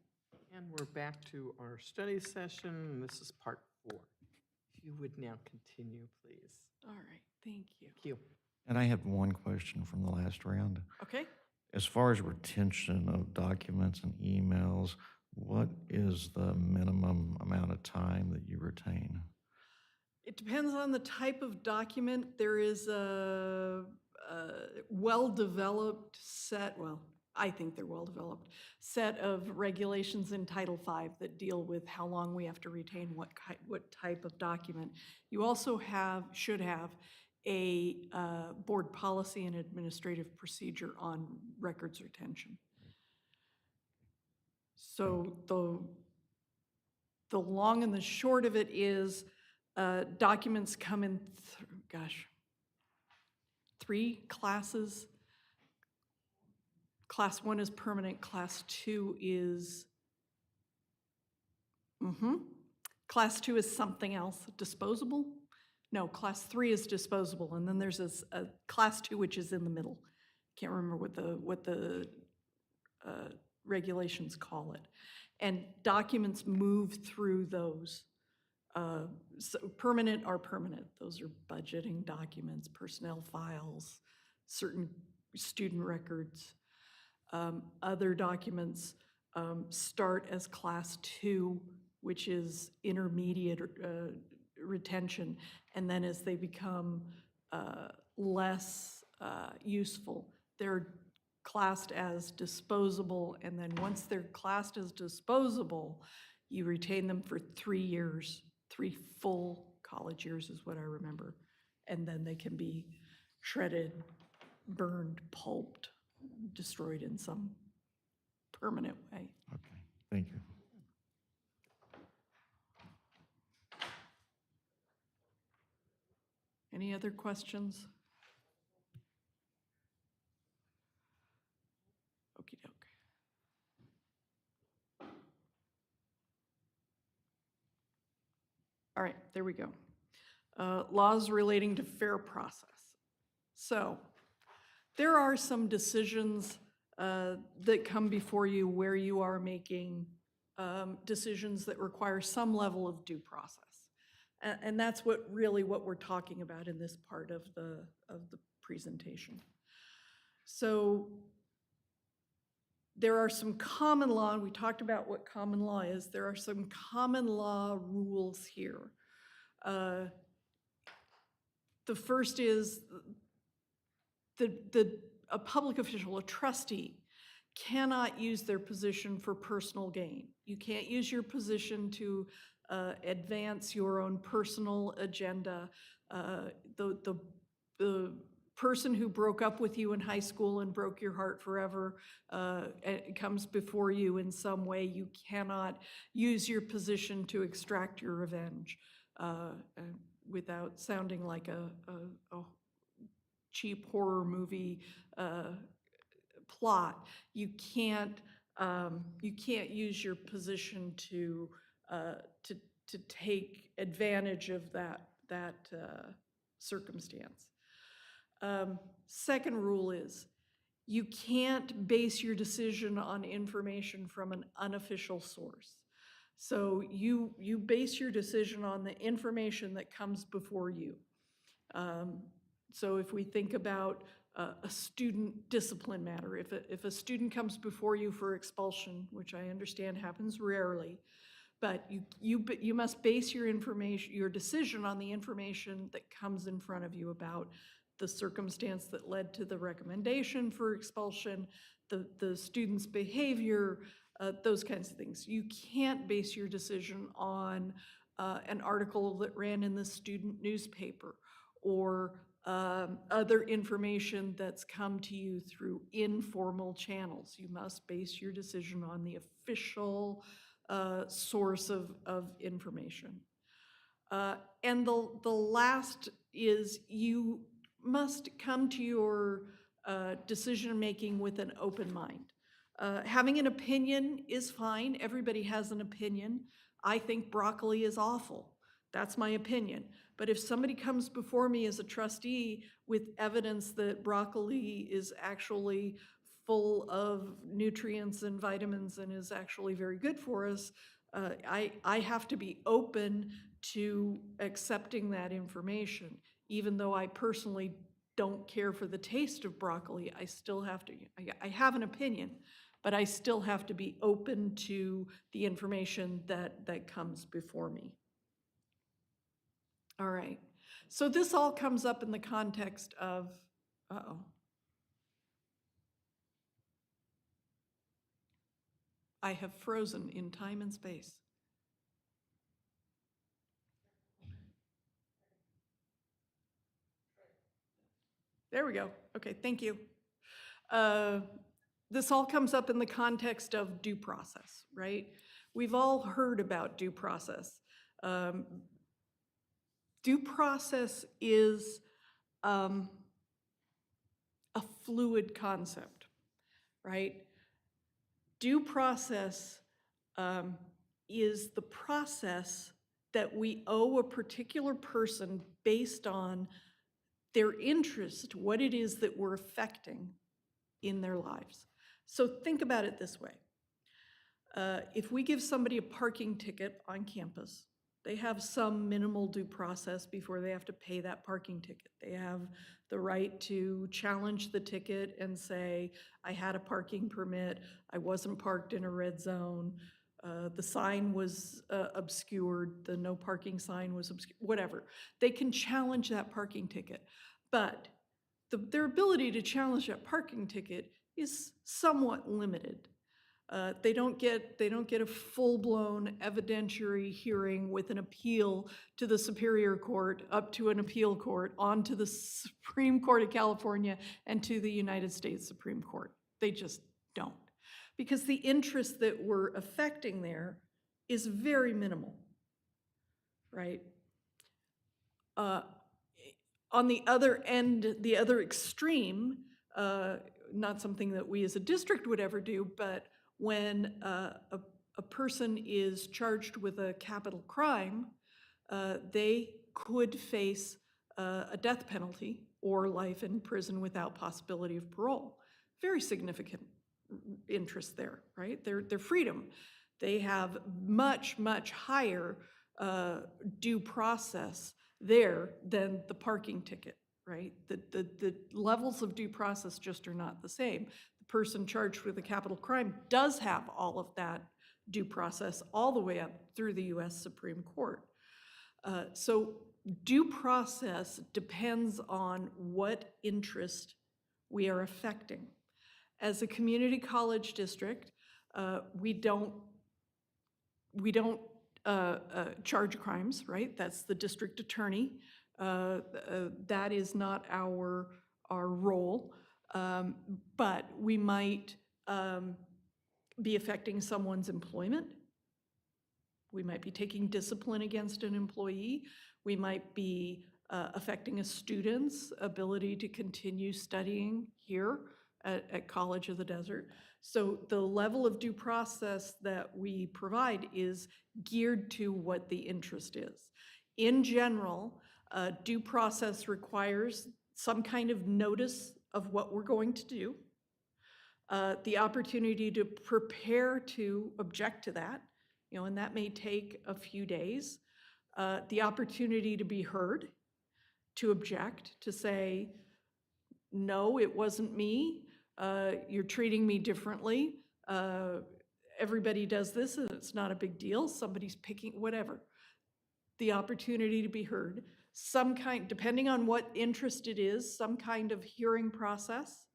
and we're back to our study session, and this is part 4. If you would now continue, please. All right, thank you. Thank you. And I had one question from the last round. Okay, As far as retention of documents and emails, what is the minimum amount of time that you retain? it depends on the type of document. There is a well-developed set, well, I think they're well-developed, set of regulations in Title V that deal with how long we have to retain what type of document. You also should have a board policy and administrative procedure on records retention. So the long and the short of it is, documents come in, 3 classes. Class 1 is permanent, Class 2 is, Class 2 is something else, disposable? No, Class 3 is disposable, and then there's a Class 2 which is in the middle. Can't remember what the regulations call it. And documents move through those. So permanent are permanent. Those are budgeting documents, personnel files, certain student records. Other documents start as Class 2, which is intermediate retention, and then as they become less useful, they're classed as disposable, and then once they're classed as disposable, you retain them for 3 years, 3 full college years is what I remember, and then they can be shredded, burned, pulped, destroyed in some permanent way. Okay, thank you. Any other questions? Okey doke. All right, there we go. Laws relating to fair process. So there are some decisions that come before you where you are making decisions that require some level of due process. And that's what we're talking about in this part of the presentation. So there are some common law, and we talked about what common law is. There are some common law rules here. The first is a public official, a trustee, cannot use their position for personal gain. You can't use your position to advance your own personal agenda. The person who broke up with you in high school and broke your heart forever comes before you in some way. You cannot use your position to extract your revenge without sounding like a cheap horror movie plot. You can't use your position to take advantage of that circumstance. Second rule is you can't base your decision on information from an unofficial source. So you base your decision on the information that comes before you. So if we think about a student discipline matter, if a student comes before you for expulsion, which I understand happens rarely, but you must base your decision on the information that comes in front of you about the circumstance that led to the recommendation for expulsion, the student's behavior, those kinds of things. You can't base your decision on an article that ran in the student newspaper or other information that's come to you through informal channels. You must base your decision on the official source of information. And the last is you must come to your decision-making with an open mind. Having an opinion is fine. Everybody has an opinion. I think broccoli is awful. That's my opinion. But if somebody comes before me as a trustee with evidence that broccoli is actually full of nutrients and vitamins and is actually very good for us, I have to be open to accepting that information. Even though I personally don't care for the taste of broccoli, I still have to, I have an opinion, but I still have to be open to the information that comes before me. All right, so this all comes up in the context of, I have frozen in time and space. There we go. Okay, thank you. This all comes up in the context of due process, right? We've all heard about due process. Due process is a fluid concept, right? Due process is the process that we owe a particular person based on their interest, what it is that we're affecting in their lives. So think about it this way. If we give somebody a parking ticket on campus, they have some minimal due process before they have to pay that parking ticket. They have the right to challenge the ticket and say, I had a parking permit, I wasn't parked in a red zone, the sign was obscured, the no parking sign was obscured, whatever. They can challenge that parking ticket. But their ability to challenge that parking ticket is somewhat limited. They don't get a full-blown evidentiary hearing with an appeal to the Superior Court, up to an appeal court, on to the Supreme Court of California, and to the United States Supreme Court. They just don't. Because the interest that we're affecting there is very minimal, right? On the other end, the other extreme, not something that we as a district would ever do, but when a person is charged with a capital crime, they could face a death penalty or life in prison without possibility of parole. Very significant interest there, right? Their freedom. They have much, much higher due process there than the parking ticket, right? The levels of due process just are not the same. The person charged with a capital crime does have all of that due process all the way up through the US Supreme Court. So due process depends on what interest we are affecting. As a community college district, we don't charge crimes, right? That's the district attorney. That is not our role. But we might be affecting someone's employment. We might be taking discipline against an employee. We might be affecting a student's ability to continue studying here at College of the Desert. So the level of due process that we provide is geared to what the interest is. In general, due process requires some kind of notice of what we're going to do, the opportunity to prepare to object to that, and that may take a few days, the opportunity to be heard, to object, to say, no, it wasn't me, you're treating me differently, everybody does this and it's not a big deal, somebody's picking, whatever. The opportunity to be heard, some kind, depending on what interest it is, some kind of hearing process.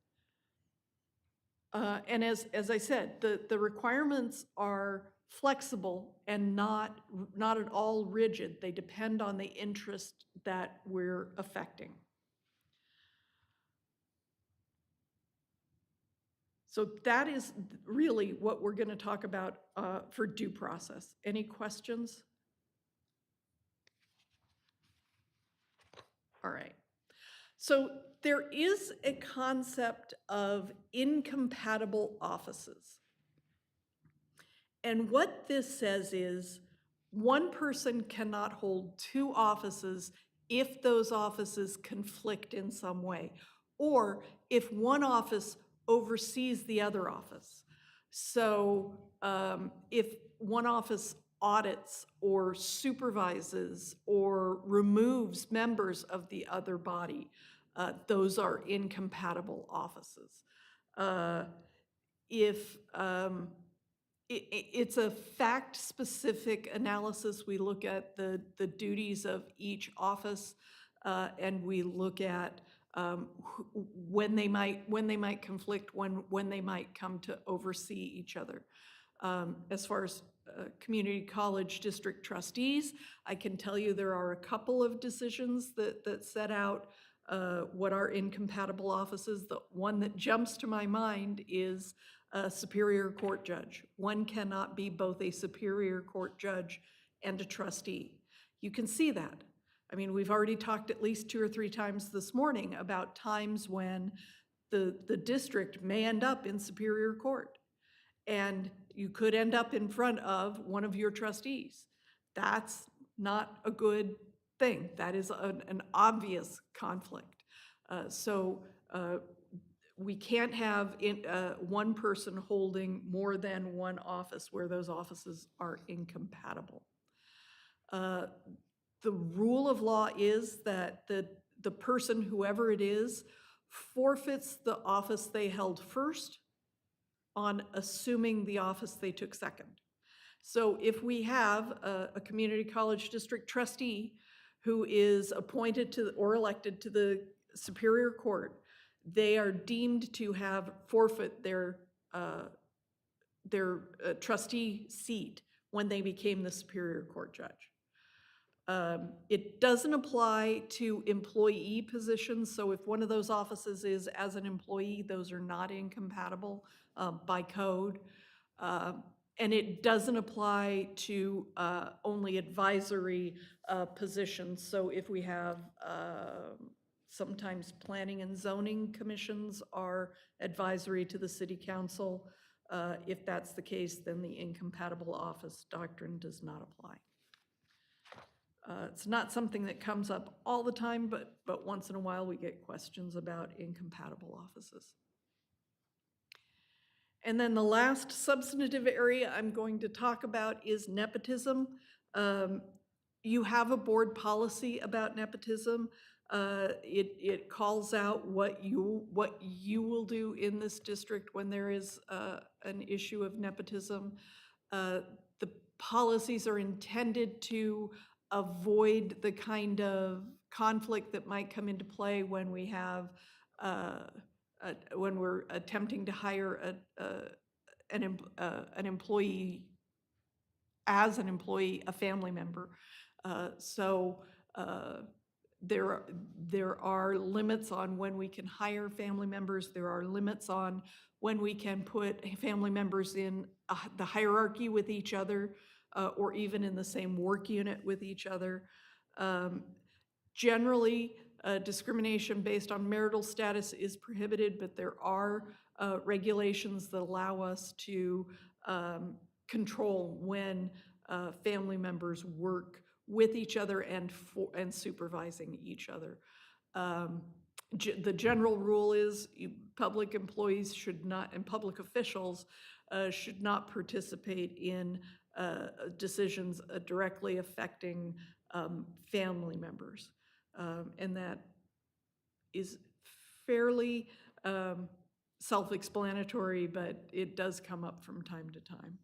And as I said, the requirements are flexible and not at all rigid. They depend on the interest that we're affecting. So that is really what we're going to talk about for due process. Any questions? All right. So there is a concept of incompatible offices. And what this says is one person cannot hold two offices if those offices conflict in some way, or if one office oversees the other office. So if one office audits or supervises or removes members of the other body, those are incompatible offices. If it's a fact-specific analysis. We look at the duties of each office, and we look at when they might conflict, when they might come to oversee each other. As far as community college district trustees, I can tell you there are a couple of decisions that set out what are incompatible offices. The one that jumps to my mind is a Superior Court judge. One cannot be both a Superior Court judge and a trustee. You can see that. I mean, we've already talked at least 2 or 3 times this morning about times when the district may end up in Superior Court, and you could end up in front of one of your trustees. That's not a good thing. That is an obvious conflict. We can't have one person holding more than one office where those offices are incompatible. The rule of law is that the person, whoever it is, forfeits the office they held first on assuming the office they took second. So if we have a community college district trustee who is appointed to or elected to the Superior Court, they are deemed to have forfeit their trustee seat when they became the Superior Court judge. It doesn't apply to employee positions, so if one of those offices is as an employee, those are not incompatible by code. And it doesn't apply to only advisory positions. So if we have, sometimes planning and zoning commissions are advisory to the city council. If that's the case, then the incompatible office doctrine does not apply. It's not something that comes up all the time, but once in a while we get questions about incompatible offices. And then the last substantive area I'm going to talk about is nepotism. You have a board policy about nepotism. It calls out what you will do in this district when there is an issue of nepotism. The policies are intended to avoid the kind of conflict that might come into play when we have, when we're attempting to hire an employee, as an employee, a family member. So there are limits on when we can hire family members. There are limits on when we can put family members in the hierarchy with each other, or even in the same work unit with each other. Generally, discrimination based on marital status is prohibited, but there are regulations that allow us to control when family members work with each other and supervising each other. The general rule is public employees should not, and public officials should not participate in decisions directly affecting family members. And that is fairly self-explanatory, but it does come up from time to time.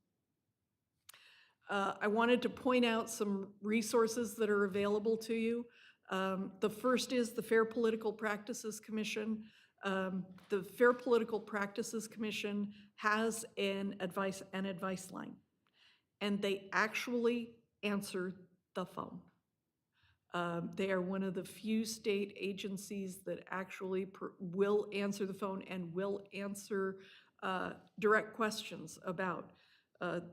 I wanted to point out some resources that are available to you. The first is the Fair Political Practices Commission. The Fair Political Practices Commission has an advice line, and they actually answer the phone. They are one of the few state agencies that actually will answer the phone and will answer direct questions about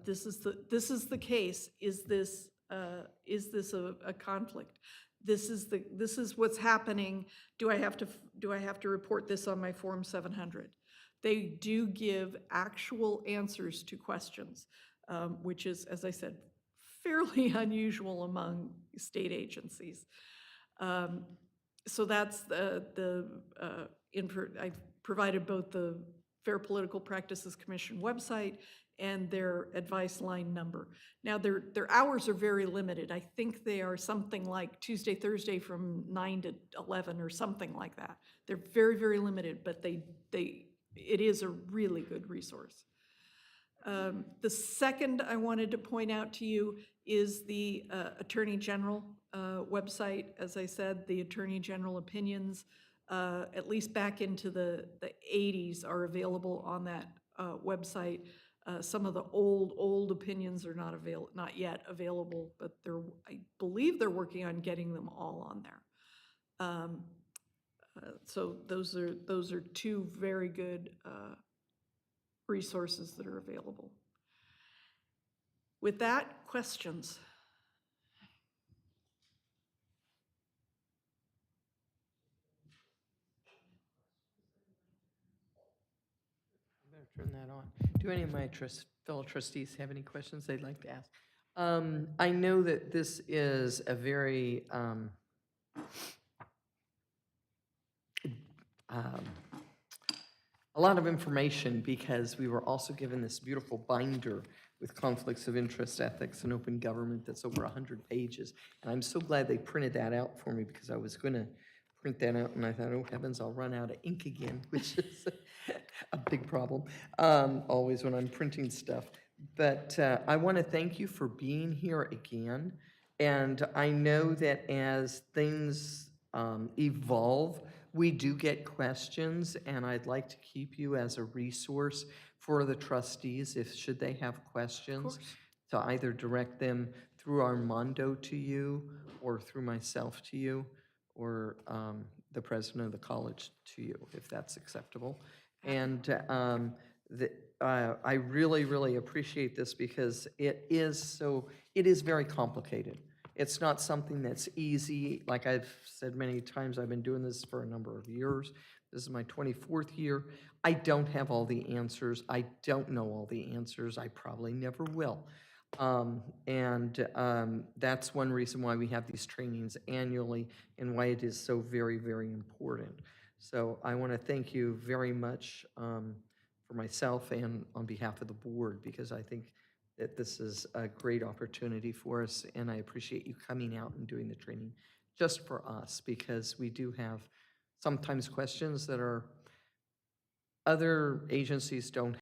this is the case. Is this a conflict? This is what's happening. Do I have to report this on my Form 700? They do give actual answers to questions, which is, as I said, fairly unusual among state agencies. So that's I've provided both the Fair Political Practices Commission website and their advice line number. Now, their hours are very limited. I think they are something like Tuesday, Thursday from 9 to 11 or something like that. They're very, very limited, but it is a really good resource. The second I wanted to point out to you is the Attorney General website. As I said, the Attorney General opinions, at least back into the 80s, are available on that website. Some of the old opinions are not yet available, but I believe they're working on getting them all on there. So those are two very good resources that are available. With that, questions? I better turn that on. Do any of my fellow trustees have any questions they'd like to ask? I know that this is a very a lot of information, because we were also given this beautiful binder with conflicts of interest, ethics, and open government that's over 100 pages. And I'm so glad they printed that out for me, because I was going to print that out, and I thought, oh heavens, I'll run out of ink again, which is a big problem, always when I'm printing stuff. But I want to thank you for being here again. And I know that as things evolve, we do get questions, and I'd like to keep you as a resource for the trustees should they have questions, to either direct them through Armando to you, or through myself to you, or the president of the college to you, if that's acceptable. And I really, really appreciate this, because it is very complicated. It's not something that's easy. Like I've said many times, I've been doing this for a number of years. This is my 24th year. I don't have all the answers. I don't know all the answers. I probably never will. That's one reason why we have these trainings annually, and why it is so very, very important. So I want to thank you very much for myself and on behalf of the board, because I think that this is a great opportunity for us, and I appreciate you coming out and doing the training just for us, because we do have sometimes questions that other agencies don't